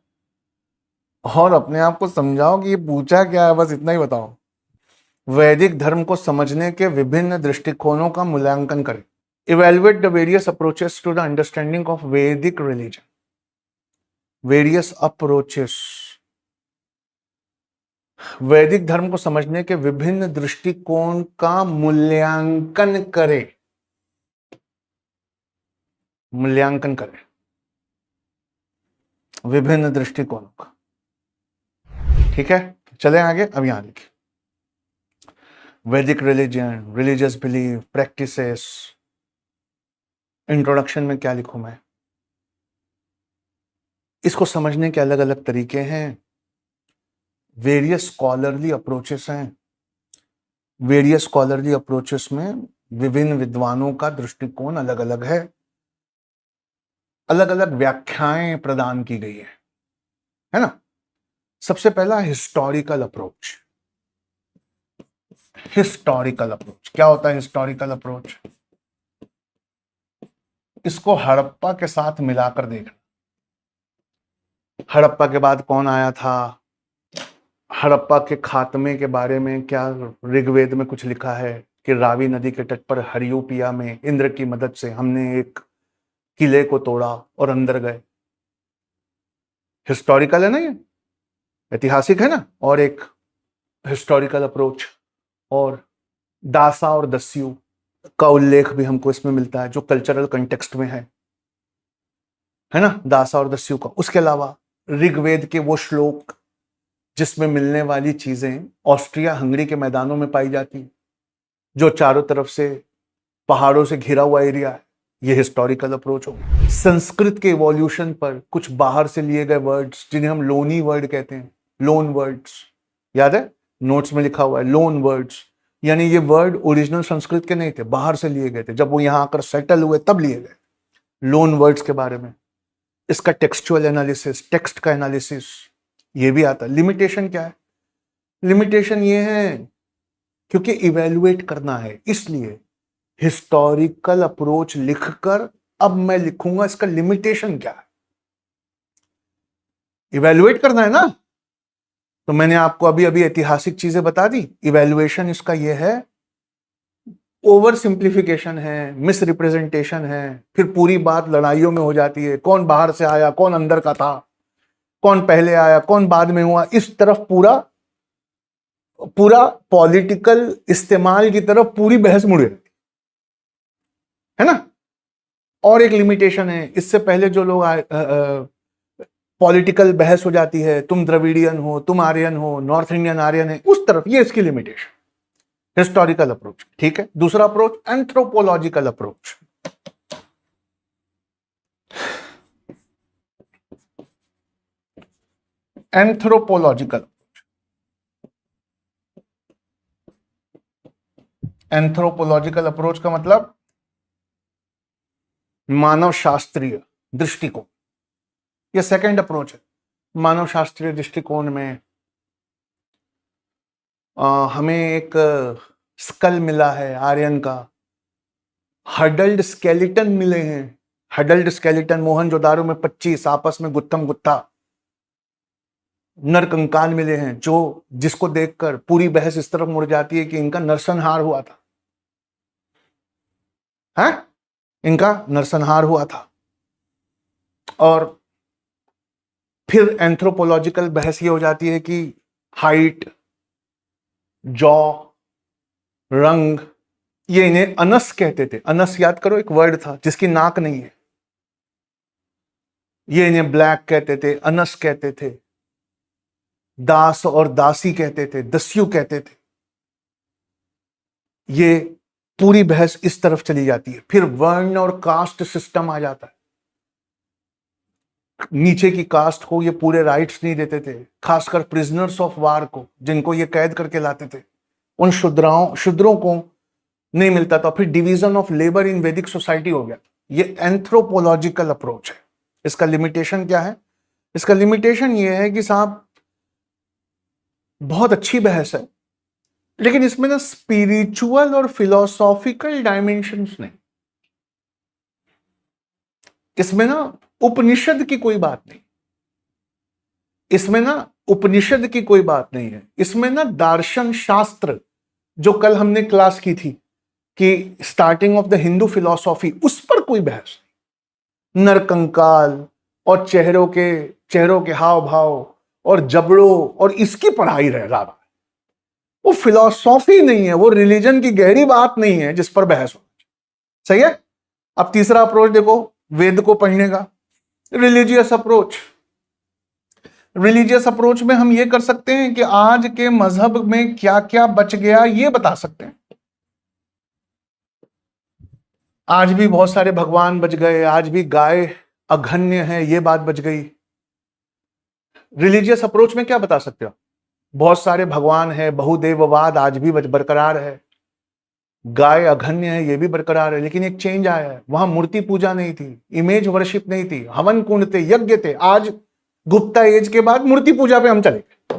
और अपने आप को समझाओ कि ये पूछा क्या है, बस इतना ही बताओ। वैदिक धर्म को समझने के विभिन्न दृष्टिकोणों का मूल्यांकन करें। Evaluate the various approaches to the understanding of Vedic religion. Various approaches. वैदिक धर्म को समझने के विभिन्न दृष्टिकोण का मूल्यांकन करें। मूल्यांकन करें विभिन्न दृष्टिकोणों का। ठीक है, चले आगे। अब यहां लिखिए, वैदिक religion, religious belief, practices. Introduction में क्या लिखूं मैं? इसको समझने के अलग अलग तरीके हैं, वेरियस स्कॉलरली अप्रोचेस हैं। वेरियस स्कॉलरली अप्रोचेस में विभिन्न विद्वानों का दृष्टिकोण अलग अलग है, अलग अलग व्याख्याएं प्रदान की गई है ना? सबसे पहला हिस्टोरिकल अप्रोच। हिस्टोरिकल अप्रोच क्या होता है? हिस्टोरिकल अप्रोच, इसको हड़प्पा के साथ मिलाकर देखना। हड़प्पा के बाद कौन आया था? हड़प्पा के खात्मे के बारे में क्या ऋग्वेद में कुछ लिखा है कि रावी नदी के तट पर हरियोपिया में इंद्र की मदद से हमने एक किले को तोड़ा और अंदर गए। हिस्टोरिकल है ना, ये ऐतिहासिक है ना। और एक हिस्टोरिकल अप्रोच, और दासा और दस्यु का उल्लेख भी हमको इसमें मिलता है, जो कल्चरल कंटेक्स्ट में है ना, दासा और दस्यु का। उसके अलावा ऋग्वेद के वो श्लोक जिसमें मिलने वाली चीजें ऑस्ट्रिया हंगरी के मैदानों में पाई जाती, जो चारों तरफ से पहाड़ों से घिरा हुआ एरिया है, ये हिस्टोरिकल अप्रोच हो। संस्कृत के इवोल्यूशन पर कुछ बाहर से लिए गए वर्ड्स जिन्हें हम लोनी वर्ड कहते हैं, लोन वर्ड्स, याद है? नोट्स में लिखा हुआ है लोन वर्ड्स, यानी ये वर्ड ओरिजिनल संस्कृत के नहीं थे, बाहर से लिए गए थे, जब वो यहां आकर सेटल हुए तब लिए गए। लोन वर्ड्स के बारे में, इसका टेक्सचुअल एनालिसिस, टेक्स्ट का एनालिसिस, ये भी आता है। लिमिटेशन क्या है? लिमिटेशन ये है क्योंकि इवेल्युएट करना है, इसलिए हिस्टोरिकल अप्रोच लिखकर अब मैं लिखूंगा इसका लिमिटेशन क्या है। इवेल्युएट करना है ना, तो मैंने आपको अभी अभी ऐतिहासिक चीजें बता दी। इवेल्युएशन इसका यह है, ओवर सिंप्लीफिकेशन है, मिस रिप्रेजेंटेशन है, फिर पूरी बात लड़ाइयों में हो जाती है, कौन बाहर से आया, कौन अंदर का था, कौन पहले आया, कौन बाद में हुआ, इस तरफ पूरा पूरा पॉलिटिकल इस्तेमाल की तरफ पूरी बहस मुड़ जाती है ना। और एक लिमिटेशन है, इससे पहले जो लोग पॉलिटिकल बहस हो जाती है, तुम द्रविडियन हो, तुम आर्यन हो, नॉर्थ इंडियन आर्यन है, उस तरफ, ये इसकी लिमिटेशन। हिस्टोरिकल अप्रोच, ठीक है। दूसरा approach anthropological approach. Anthropological, anthropological approach का मतलब मानव शास्त्रीय दृष्टिकोण। ये सेकंड अप्रोच है। मानव शास्त्रीय दृष्टिकोण में हमें एक स्कल मिला है आर्यन का, हडल्ड स्केलेटन मिले हैं। हडल्ड स्केलेटन मोहनजोदारो में 25 आपस में गुत्थम गुत्था नरकंकाल मिले हैं, जो जिसको देखकर पूरी बहस इस तरफ मुड़ जाती है कि इनका नरसंहार हुआ था, है? इनका नरसंहार हुआ था। और फिर एंथ्रोपोलॉजिकल बहस ये हो जाती है कि हाइट, जॉ, रंग, ये इन्हें अनस कहते थे। अनस याद करो, एक वर्ड था जिसकी नाक नहीं है। ये इन्हें ब्लैक कहते थे, अनस कहते थे, दास और दासी कहते थे, दस्यु कहते थे। ये पूरी बहस इस तरफ चली जाती है। फिर वर्ण और कास्ट सिस्टम आ जाता है। नीचे की कास्ट को ये पूरे राइट्स नहीं देते थे, खासकर प्रिजनर्स ऑफ वार को, जिनको ये कैद करके लाते थे, उन शूद्रों को नहीं मिलता था। फिर डिवीजन ऑफ लेबर इन वैदिक सोसाइटी हो गया। ये एंथ्रोपोलॉजिकल अप्रोच है। इसका लिमिटेशन क्या है? इसका लिमिटेशन ये है कि साहब बहुत अच्छी बहस है, लेकिन इसमें ना स्पिरिचुअल और फिलोसॉफिकल डायमेंशंस नहीं। इसमें ना उपनिषद की कोई बात नहीं, इसमें ना उपनिषद की कोई बात नहीं है। इसमें ना दार्शन शास्त्र, जो कल हमने क्लास की थी कि starting of the Hindu philosophy, उस पर कोई बहस नहीं। नरकंकाल और चेहरों के हाव भाव और जबड़ों और इसकी पढ़ाई रह रहा है। वो फिलॉसफी नहीं है, वो रिलीजन की गहरी बात नहीं है जिस पर बहस हो। सही है? अब तीसरा अप्रोच देखो, वेद को पढ़ने का, रिलीजियस अप्रोच। रिलीजियस अप्रोच में हम ये कर सकते हैं कि आज के मजहब में क्या क्या बच गया ये बता सकते हैं। आज भी बहुत सारे भगवान बच गए, आज भी गाय अघन्य है, ये बात बच गई। रिलीजियस अप्रोच में क्या बता सकते हो? बहुत सारे भगवान है, बहुदेववाद आज भी बरकरार है, गाय अघन्य है, ये भी बरकरार है। लेकिन एक चेंज आया है, वहां मूर्ति पूजा नहीं थी, इमेज वर्शिप नहीं थी, हवन कुंड थे, यज्ञ थे। आज गुप्ता एज के बाद मूर्ति पूजा पे हम चले गए।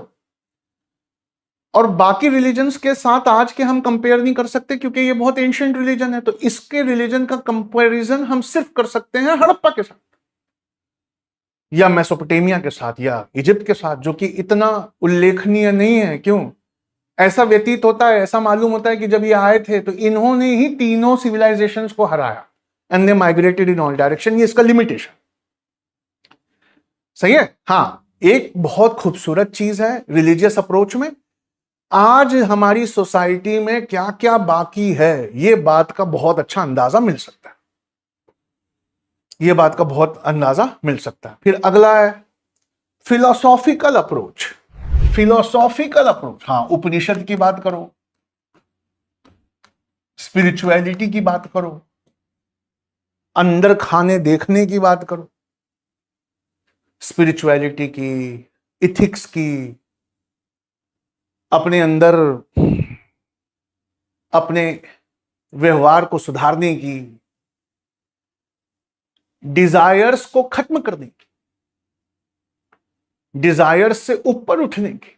और बाकी रिलीजन्स के साथ आज के हम कंपेयर नहीं कर सकते, क्योंकि ये बहुत एंशिएंट रिलीजन है। तो इसके रिलीजन का कंपैरिजन हम सिर्फ कर सकते हैं हड़प्पा के साथ, या मेसोपोटामिया के साथ, या इजिप्ट के साथ, जो कि इतना उल्लेखनीय नहीं है। क्यों? ऐसा व्यतीत होता है, ऐसा मालूम होता है कि जब ये आए थे तो इन्होंने ही तीनों सिविलाइजेशंस को हराया, and they migrated in all direction. ये इसका लिमिटेशन। सही है? हाँ, एक बहुत खूबसूरत चीज है रिलीजियस अप्रोच में, आज हमारी सोसाइटी में क्या क्या बाकी है, ये बात का बहुत अच्छा अंदाजा मिल सकता है। ये बात का बहुत अंदाजा मिल सकता है। फिर अगला है फिलोसॉफिकल अप्रोच। फिलोसॉफिकल अप्रोच, हाँ, उपनिषद की बात करो, स्पिरिचुअलिटी की बात करो, अंदर खाने देखने की बात करो, स्पिरिचुअलिटी की, इथिक्स की, अपने अंदर अपने व्यवहार को सुधारने की, डिजायर्स को खत्म करने की, डिजायर्स से ऊपर उठने की,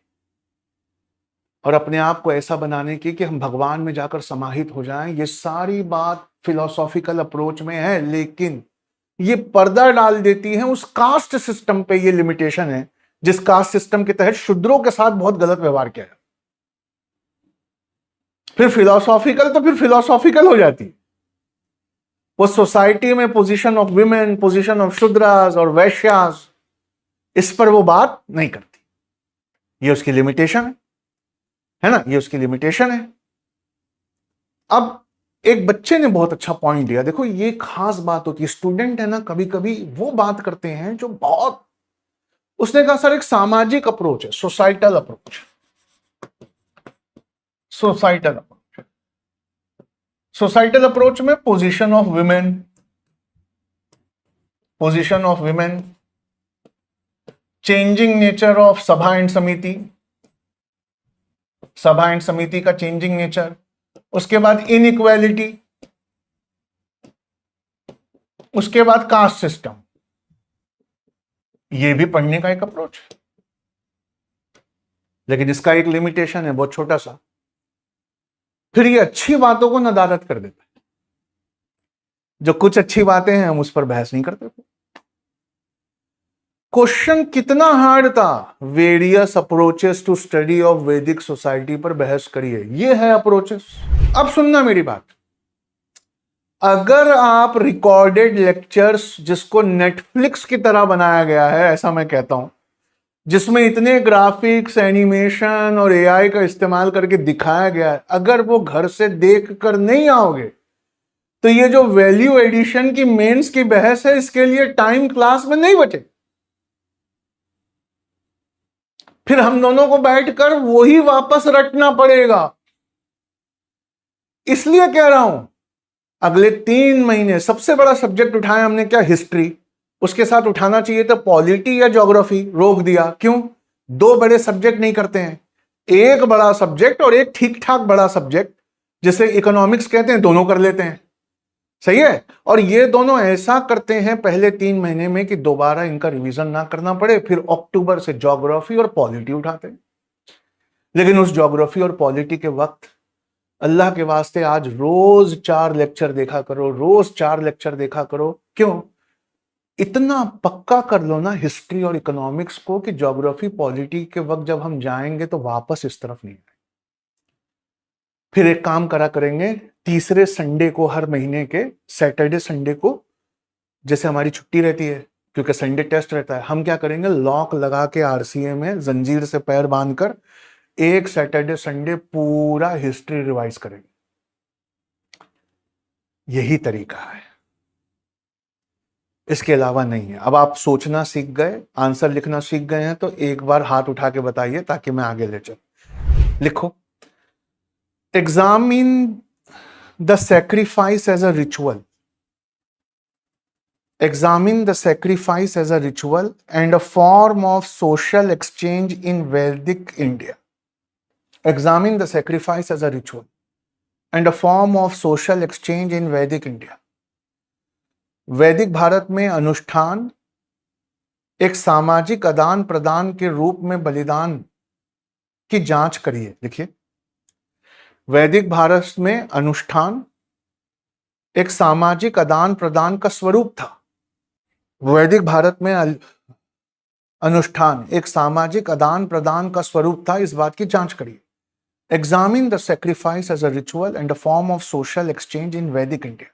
और अपने आप को ऐसा बनाने की कि हम भगवान में जाकर समाहित हो जाएं। ये सारी बात फिलोसॉफिकल अप्रोच में है, लेकिन ये पर्दा डाल देती है उस कास्ट सिस्टम पे। ये लिमिटेशन है जिस कास्ट सिस्टम के तहत शूद्रों के साथ बहुत गलत व्यवहार किया है। फिर फिलोसॉफिकल तो फिर फिलोसॉफिकल हो जाती है। वो सोसाइटी में position of women, position of Shudras और वैश्यास, इस पर वो बात नहीं करती। ये उसकी लिमिटेशन है ना, ये उसकी लिमिटेशन है। अब एक बच्चे ने बहुत अच्छा पॉइंट दिया, देखो ये खास बात होती है। स्टूडेंट है ना, कभी कभी वो बात करते हैं जो बहुत, उसने कहा सर एक सामाजिक अप्रोच है, societal approach. Societal approach, societal approach में position of women, position of women, changing nature of sabha and samiti, sabha and समिति का चेंजिंग नेचर, उसके बाद इनइक्वालिटी, उसके बाद कास्ट सिस्टम। ये भी पढ़ने का एक अप्रोच है, लेकिन इसका एक लिमिटेशन है, बहुत छोटा सा। फिर ये अच्छी बातों को नदारद कर देता है। जो कुछ अच्छी बातें हैं हम उस पर बहस नहीं करते थे। क्वेश्चन कितना हार्ड था, various approaches to study of Vedic society पर बहस करिए, ये है अप्रोचेस। अब सुनना मेरी बात, अगर आप रिकॉर्डेड लेक्चर्स, जिसको नेटफ्लिक्स की तरह बनाया गया है, ऐसा मैं कहता हूं, जिसमें इतने ग्राफिक्स, एनिमेशन और एआई का इस्तेमाल करके दिखाया गया है, अगर वो घर से देख कर नहीं आओगे तो ये जो वैल्यू एडिशन की मेंस की बहस है, इसके लिए टाइम क्लास में नहीं बचे। फिर हम दोनों को बैठकर वही वापस रटना पड़ेगा। इसलिए कह रहा हूं, अगले 3 महीने सबसे बड़ा सब्जेक्ट उठाया हमने, क्या? हिस्ट्री। उसके साथ उठाना चाहिए तो पॉलिटी या ज्योग्राफी, रोक दिया। क्यों? 2 बड़े सब्जेक्ट नहीं करते हैं, एक बड़ा सब्जेक्ट और एक ठीक ठाक बड़ा सब्जेक्ट, जिसे इकोनॉमिक्स कहते हैं, दोनों कर लेते हैं। सही है। और ये दोनों ऐसा करते हैं पहले 3 महीने में कि दोबारा इनका रिवीजन ना करना पड़े, फिर अक्टूबर से ज्योग्राफी और पॉलिटी उठाते हैं। लेकिन उस ज्योग्राफी और पॉलिटी के वक्त अल्लाह के वास्ते आज रोज 4 लेक्चर देखा करो, रोज 4 लेक्चर देखा करो। क्यों? इतना पक्का कर लो ना हिस्ट्री और इकोनॉमिक्स को कि ज्योग्राफी पॉलिटी के वक्त जब हम जाएंगे तो वापस इस तरफ नहीं आए। फिर एक काम करा करेंगे, तीसरे संडे को, हर महीने के सैटरडे संडे को, जैसे हमारी छुट्टी रहती है क्योंकि संडे टेस्ट रहता है, हम क्या करेंगे, लॉक लगा के आरसीए में जंजीर से पैर बांधकर एक सैटरडे संडे पूरा हिस्ट्री रिवाइज करेंगे। यही तरीका है, इसके अलावा नहीं है। अब आप सोचना सीख गए, आंसर लिखना सीख गए हैं, तो एक बार हाथ उठा के बताइए ताकि मैं आगे ले चलूं। लिखो, examine the sacrifice as a ritual. Examine the sacrifice as a ritual and a form of social exchange in Vedic India. Examine the sacrifice as a ritual and a form of social exchange in Vedic India. वैदिक भारत में अनुष्ठान एक सामाजिक आदान प्रदान के रूप में बलिदान की जांच करिए। लिखिए, वैदिक भारत में अनुष्ठान एक सामाजिक आदान प्रदान का स्वरूप था। वैदिक भारत में अनुष्ठान एक सामाजिक आदान प्रदान का स्वरूप था, इस बात की जांच करिए। Examine the sacrifice as a ritual and a form of social exchange in Vedic India.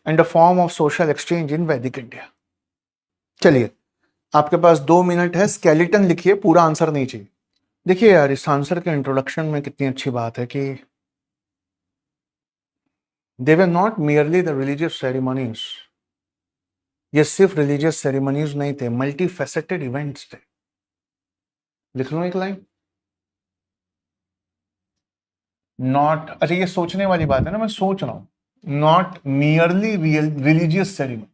And a form of social exchange in Vedic India. चलिए, आपके पास 2 मिनट है, स्केलेटन लिखिए, पूरा आंसर नहीं चाहिए। देखिए यार, इस आंसर के इंट्रोडक्शन में कितनी अच्छी बात है कि they were not merely the religious ceremonies. ये सिर्फ रिलीजियस सेरेमनीज नहीं थे, मल्टी फैसेटेड इवेंट्स थे। लिख लो एक लाइन। नॉट, अच्छा ये सोचने वाली बात है ना, मैं सोच रहा हूं। Not merely religious ceremony,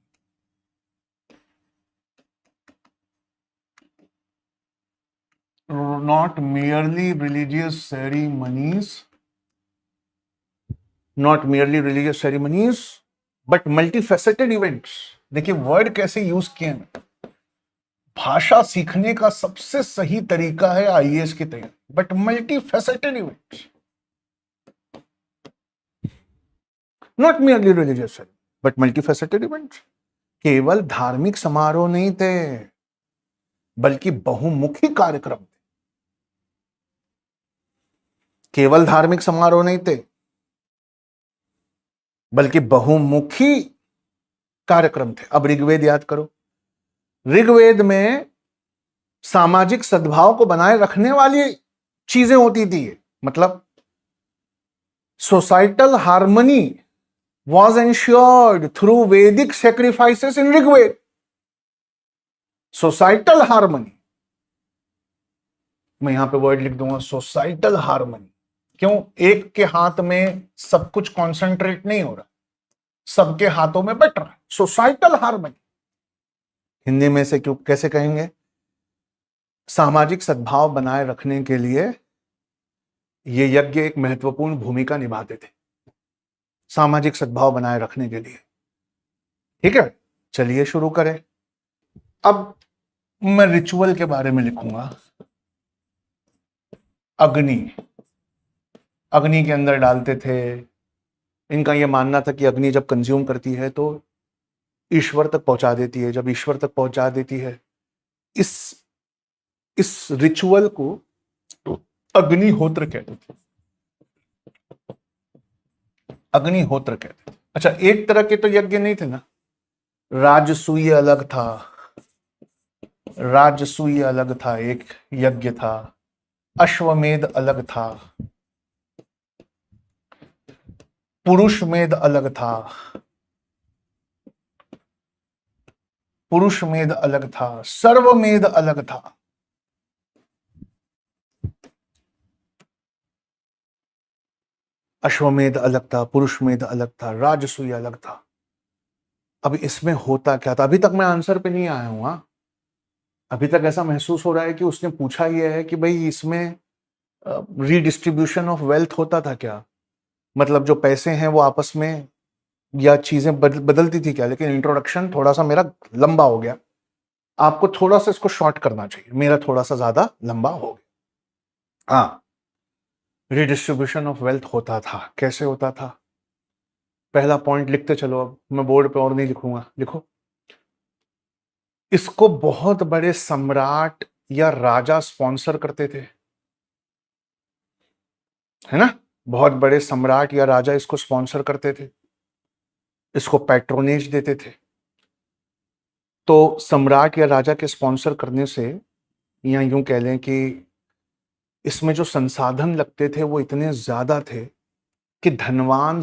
not merely religious ceremonies, not merely religious ceremonies, but multifaceted events. देखिए वर्ड कैसे यूज किए हैं। भाषा सीखने का सबसे सही तरीका है आईएएस की तैयारी, but multifaceted events, not merely religious but multifaceted events. केवल धार्मिक समारोह नहीं थे, बल्कि बहुमुखी कार्यक्रम थे। केवल धार्मिक समारोह नहीं थे, बल्कि बहुमुखी कार्यक्रम थे। अब ऋग्वेद याद करो, ऋग्वेद में सामाजिक सद्भाव को बनाए रखने वाली चीजें होती थी। मतलब societal harmony was ensured through Vedic sacrifices in Rigved. Societal harmony, मैं यहां पे वर्ड लिख दूंगा, सोसाइटल हार्मनी। क्यों? एक के हाथ में सब कुछ कॉन्सेंट्रेट नहीं हो रहा, सबके हाथों में बट रहा है। सोसाइटल हार्मनी हिंदी में से क्यों कैसे कहेंगे? सामाजिक सद्भाव बनाए रखने के लिए ये यज्ञ एक महत्वपूर्ण भूमिका निभाते थे सामाजिक सद्भाव बनाए रखने के लिए। ठीक है, चलिए शुरू करें। अब मैं रिचुअल के बारे में लिखूंगा। अग्नि, अग्नि के अंदर डालते थे। इनका यह मानना था कि अग्नि जब कंज्यूम करती है तो ईश्वर तक पहुंचा देती है। जब ईश्वर तक पहुंचा देती है, इस रिचुअल को अग्निहोत्र कहते थे। अग्निहोत्र कहते थे। अच्छा, एक तरह के तो यज्ञ नहीं थे ना, राजसूय अलग था। राजसूय अलग था, एक यज्ञ था। अश्वमेध अलग था। पुरुषमेध अलग था। पुरुषमेध अलग था। सर्वमेध अलग था। अश्वमेध अलग था, पुरुषमेध अलग था, राजसूय अलग था। अब इसमें होता क्या था? अभी तक मैं आंसर पे नहीं आया हूं। अभी तक ऐसा महसूस हो रहा है कि उसने पूछा यह है कि भाई इसमें रीडिस्ट्रीब्यूशन ऑफ वेल्थ होता था क्या, मतलब जो पैसे हैं वो आपस में या चीजें बदलती थी क्या। लेकिन इंट्रोडक्शन थोड़ा सा मेरा लंबा हो गया, आपको थोड़ा सा इसको शॉर्ट करना चाहिए, मेरा थोड़ा सा ज्यादा लंबा हो गया। हाँ, रीडिस्ट्रीब्यूशन ऑफ वेल्थ होता था। कैसे होता था? पहला पॉइंट लिखते चलो, अब मैं बोर्ड पे और नहीं लिखूंगा, लिखो। इसको बहुत बड़े सम्राट या राजा स्पॉन्सर करते थे, है ना। बहुत बड़े सम्राट या राजा इसको स्पॉन्सर करते थे, इसको पैट्रोनेज देते थे। तो सम्राट या राजा के स्पॉन्सर करने से, या यूं कह लें कि इसमें जो संसाधन लगते थे वो इतने ज्यादा थे कि धनवान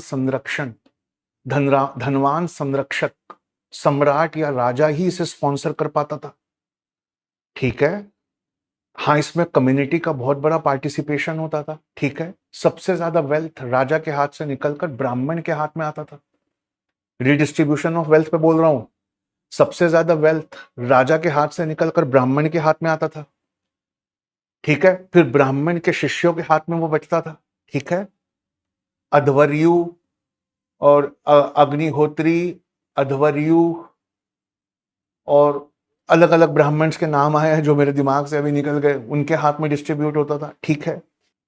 संरक्षक सम्राट या राजा ही इसे स्पॉन्सर कर पाता था। ठीक है, हाँ, इसमें कम्युनिटी का बहुत बड़ा पार्टिसिपेशन होता था। ठीक है, सबसे ज्यादा वेल्थ राजा के हाथ से निकलकर ब्राह्मण के हाथ में आता था। रीडिस्ट्रीब्यूशन ऑफ वेल्थ पे बोल रहा हूं, सबसे ज्यादा वेल्थ राजा के हाथ से निकलकर ब्राह्मण के हाथ में आता था। ठीक है, फिर ब्राह्मण के शिष्यों के हाथ में वो बचता था। ठीक है, अध्वर्यु और अग्निहोत्री, अध्वर्यु और अलग अलग ब्राह्मण्स के नाम आए हैं जो मेरे दिमाग से अभी निकल गए, उनके हाथ में डिस्ट्रीब्यूट होता था। ठीक है,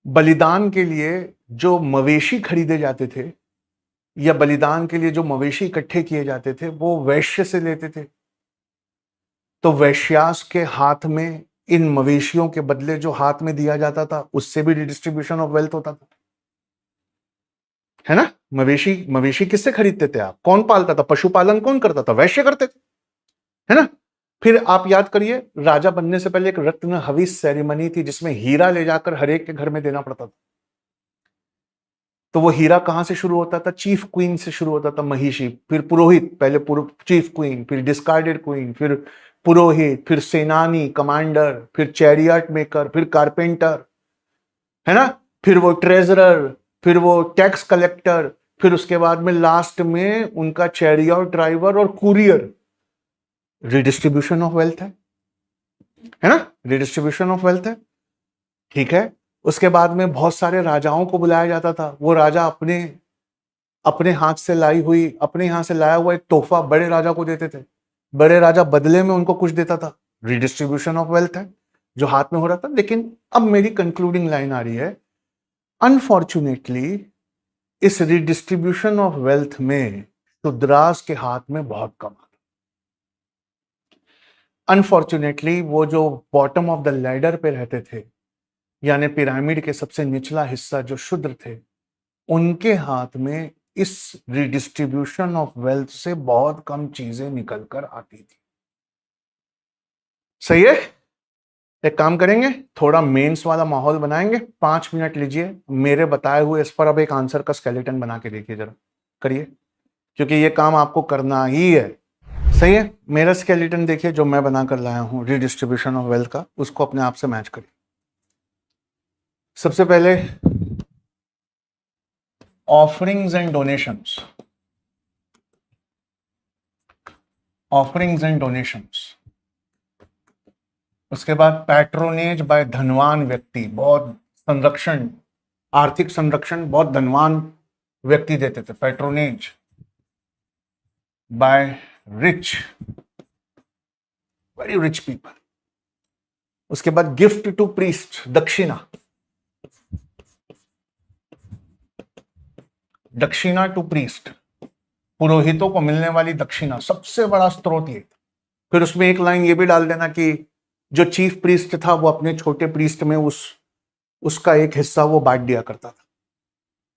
बलिदान के लिए जो मवेशी खरीदे जाते थे या बलिदान के लिए जो मवेशी इकट्ठे किए जाते थे वो वैश्य से लेते थे। तो वैश्यास के हाथ में इन मवेशियों के बदले जो हाथ में दिया जाता था उससे भी रिडिस्ट्रीब्यूशन ऑफ वेल्थ होता था, है ना। मवेशी मवेशी किससे खरीदते थे आप? कौन पालता था? पशुपालन कौन करता था? वैश्य करते थे, है ना। फिर आप याद करिए, राजा बनने से पहले एक रत्न हविष सेरेमनी थी जिसमें हीरा ले जाकर हर एक के घर में देना पड़ता था। तो वो हीरा कहां से शुरू होता था? चीफ क्वीन से शुरू होता था, महिषी, फिर पुरोहित, पहले चीफ क्वीन, फिर डिस्कार्डेड क्वीन, फिर पुरोहित, फिर सेनानी कमांडर, फिर चैरियट मेकर, फिर कारपेंटर, है ना, फिर वो ट्रेजरर, फिर वो टैक्स कलेक्टर, फिर उसके बाद में लास्ट में उनका चैरियट ड्राइवर और कुरियर। रिडिस्ट्रीब्यूशन ऑफ वेल्थ है ना, रिडिस्ट्रीब्यूशन ऑफ वेल्थ है। ठीक है, उसके बाद में बहुत सारे राजाओं को बुलाया जाता था। वो राजा अपने अपने हाथ से लाई हुई, अपने यहां से लाया हुआ एक तोहफा बड़े राजा को देते थे। बड़े राजा बदले में उनको कुछ देता था। रिडिस्ट्रीब्यूशन ऑफ वेल्थ है जो हाथ में हो रहा था। लेकिन अब मेरी कंक्लूडिंग लाइन आ रही है, अनफॉर्चुनेटली इस रिडिस्ट्रीब्यूशन ऑफ वेल्थ में शूद्रास के हाथ में बहुत कम आता। अनफॉर्चुनेटली वो जो बॉटम ऑफ द लैडर पे रहते थे, यानी पिरामिड के सबसे निचला हिस्सा जो शूद्र थे, उनके हाथ में इस रिडिस्ट्रीब्यूशन ऑफ वेल्थ से बहुत कम चीजें निकल कर आती थी। सही है, एक काम करेंगे, थोड़ा मेंस वाला माहौल बनाएंगे। 5 मिनट लीजिए, मेरे बताए हुए इस पर अब एक आंसर का स्केलेटन बना के देखिए, जरा करिए, क्योंकि ये काम आपको करना ही है। सही है, मेरा स्केलेटन देखिए जो मैं बनाकर लाया हूं रिडिस्ट्रीब्यूशन ऑफ वेल्थ का, उसको अपने आप से मैच करिए। सबसे पहले offerings and donations, offerings and donations. उसके बाद पैट्रोनेज बाय धनवान व्यक्ति, बहुत संरक्षण आर्थिक संरक्षण बहुत धनवान व्यक्ति देते थे, patronage by rich, very rich people. उसके बाद गिफ्ट टू प्रीस्ट, दक्षिणा, दक्षिणा टू प्रीस्ट, पुरोहितों को मिलने वाली दक्षिणा सबसे बड़ा स्रोत ये। फिर उसमें एक लाइन ये भी डाल देना कि जो चीफ प्रीस्ट था वो अपने छोटे प्रीस्ट में उसका एक हिस्सा वो बांट दिया करता था,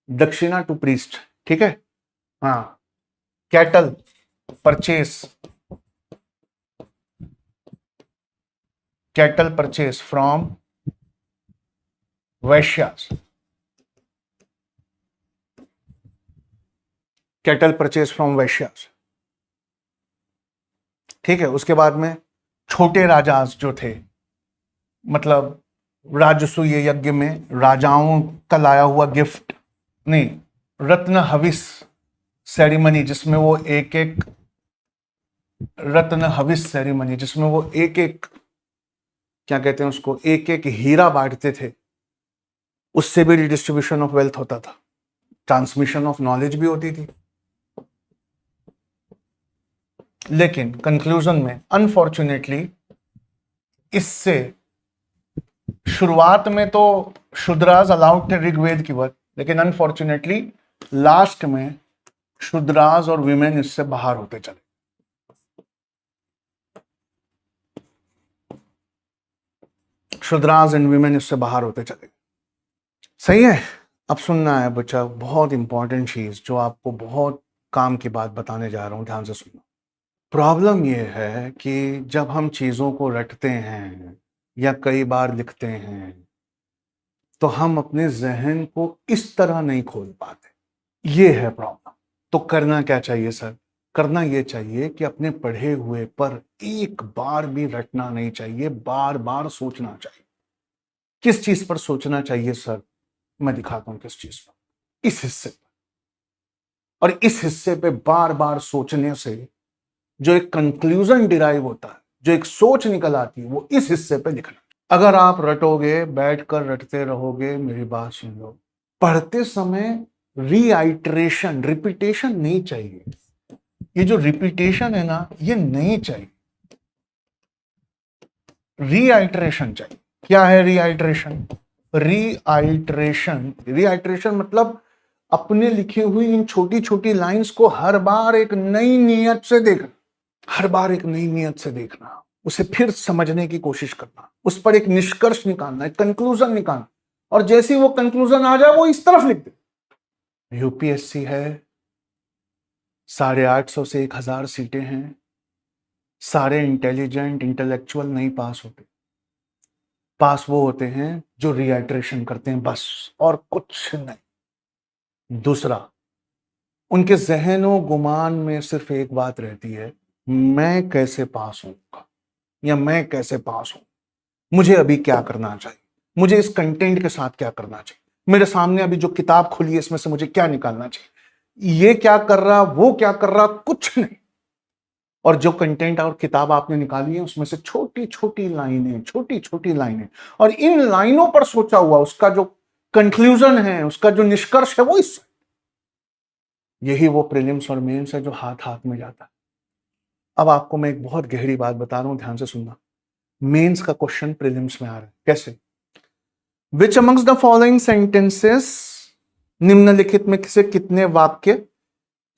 दक्षिणा टू प्रीस्ट, ठीक है। हाँ, cattle purchase, cattle purchase from Vaishyas, cattle purchase from Vaishyas, ठीक है। उसके बाद में छोटे राजास जो थे, मतलब राजसूय यज्ञ में राजाओं का लाया हुआ गिफ्ट, नहीं, रत्न हविस सेरेमनी, जिसमें वो एक एक रत्न हविस सेरेमनी, जिसमें वो एक एक क्या कहते हैं उसको, एक एक हीरा बांटते थे, उससे भी रिडिस्ट्रीब्यूशन ऑफ वेल्थ होता था, ट्रांसमिशन ऑफ नॉलेज भी होती थी। लेकिन कंक्लूजन में अनफॉर्चुनेटली इससे शुरुआत में तो शूद्रास अलाउड थे ऋग्वेद की वर्ड, लेकिन अनफॉर्चुनेटली लास्ट में शूद्रास और विमेन इससे बाहर होते चले। शूद्रास एंड विमेन इससे बाहर होते चले। सही है। अब सुनना है बच्चा, बहुत इंपॉर्टेंट चीज जो आपको बहुत काम की बात बताने जा रहा हूं, ध्यान से सुनना। प्रॉब्लम यह है कि जब हम चीजों को रटते हैं या कई बार लिखते हैं तो हम अपने जहन को इस तरह नहीं खोल पाते, ये है प्रॉब्लम। तो करना क्या चाहिए सर? करना ये चाहिए कि अपने पढ़े हुए पर एक बार भी रटना नहीं चाहिए, बार बार सोचना चाहिए। किस चीज पर सोचना चाहिए सर? मैं दिखाता हूं किस चीज पर, इस हिस्से पर। और इस हिस्से पे बार बार सोचने से जो एक कंक्लूजन डिराइव होता है, जो एक सोच निकल आती है, वो इस हिस्से पे लिखना। अगर आप रटोगे, बैठकर रटते रहोगे, मेरी बात सुन लो, पढ़ते समय रीआइट्रेशन, रिपीटेशन नहीं चाहिए। ये जो रिपीटेशन है ना, ये नहीं चाहिए, रीआइट्रेशन चाहिए। क्या है रीआइट्रेशन? रीआइट्रेशन मतलब अपने लिखी हुई इन छोटी छोटी लाइंस को हर बार एक नई नीयत से देखना, हर बार एक नई नीयत से देखना, उसे फिर समझने की कोशिश करना, उस पर एक निष्कर्ष निकालना, एक कंक्लूजन निकालना, और जैसे ही वो कंक्लूजन आ जाए वो इस तरफ लिख दे। यूपीएससी है, 850 से 1000 सीटें हैं, सारे इंटेलिजेंट इंटेलेक्चुअल नहीं पास होते। पास वो होते हैं जो रीआइट्रेशन करते हैं, बस, और कुछ नहीं। दूसरा, उनके जहनो गुमान में सिर्फ एक बात रहती है, मैं कैसे पास होऊंगा या मैं कैसे पास हूं, मुझे अभी क्या करना चाहिए, मुझे इस कंटेंट के साथ क्या करना चाहिए, मेरे सामने अभी जो किताब खुली है इसमें से मुझे क्या निकालना चाहिए, ये क्या कर रहा, वो क्या कर रहा, कुछ नहीं। और जो कंटेंट और किताब आपने निकाली है उसमें से छोटी छोटी लाइनें, छोटी छोटी लाइनें, और इन लाइनों पर सोचा हुआ उसका जो कंक्लूजन है, उसका जो निष्कर्ष है, वो इस, यही वो प्रीलिम्स और मेंस है जो हाथ हाथ में जाता है। अब आपको मैं एक बहुत गहरी बात बता रहा हूं, ध्यान से सुनना। मेंस का क्वेश्चन प्रीलिम्स में आ रहा है, कैसे? विच अमंग्स द फॉलोइंग सेंटेंसेस, निम्नलिखित में से कितने वाक्य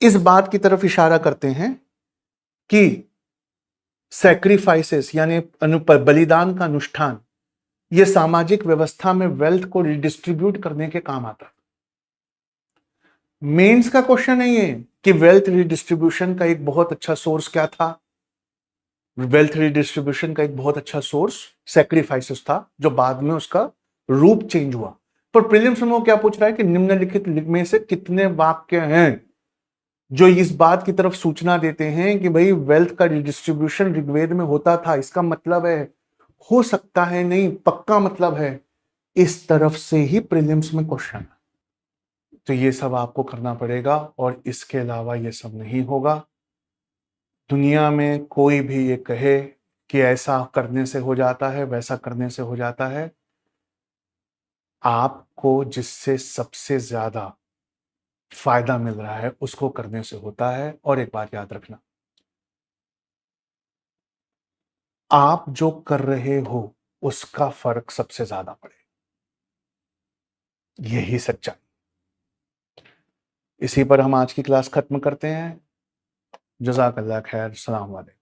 इस बात की तरफ इशारा करते हैं कि सैक्रिफाइसेस यानी बलिदान का अनुष्ठान यह सामाजिक व्यवस्था में वेल्थ को रिडिस्ट्रीब्यूट करने के काम आता है। मेंस का क्वेश्चन है ये कि वेल्थ रिडिस्ट्रीब्यूशन का एक बहुत अच्छा सोर्स क्या था? वेल्थ रिडिस्ट्रीब्यूशन का एक बहुत अच्छा सोर्स सैक्रिफाइसेस था, जो बाद में उसका रूप चेंज हुआ। पर प्रीलिम्स में वो क्या पूछ रहा है कि निम्नलिखित में से कितने वाक्य हैं जो इस बात की तरफ सूचना देते हैं कि भाई वेल्थ का रिडिस्ट्रीब्यूशन ऋग्वेद में होता था। इसका मतलब है, हो सकता है नहीं, पक्का मतलब है, इस तरफ से ही प्रीलिम्स में क्वेश्चन। तो ये सब आपको करना पड़ेगा और इसके अलावा ये सब नहीं होगा। दुनिया में कोई भी ये कहे कि ऐसा करने से हो जाता है, वैसा करने से हो जाता है, आपको जिससे सबसे ज्यादा फायदा मिल रहा है उसको करने से होता है। और एक बात याद रखना, आप जो कर रहे हो उसका फर्क सबसे ज्यादा पड़े, यही सच्चाई। इसी पर हम आज की क्लास खत्म करते हैं। जज़ाकल्लाह खैर, सलाम वालेकुम।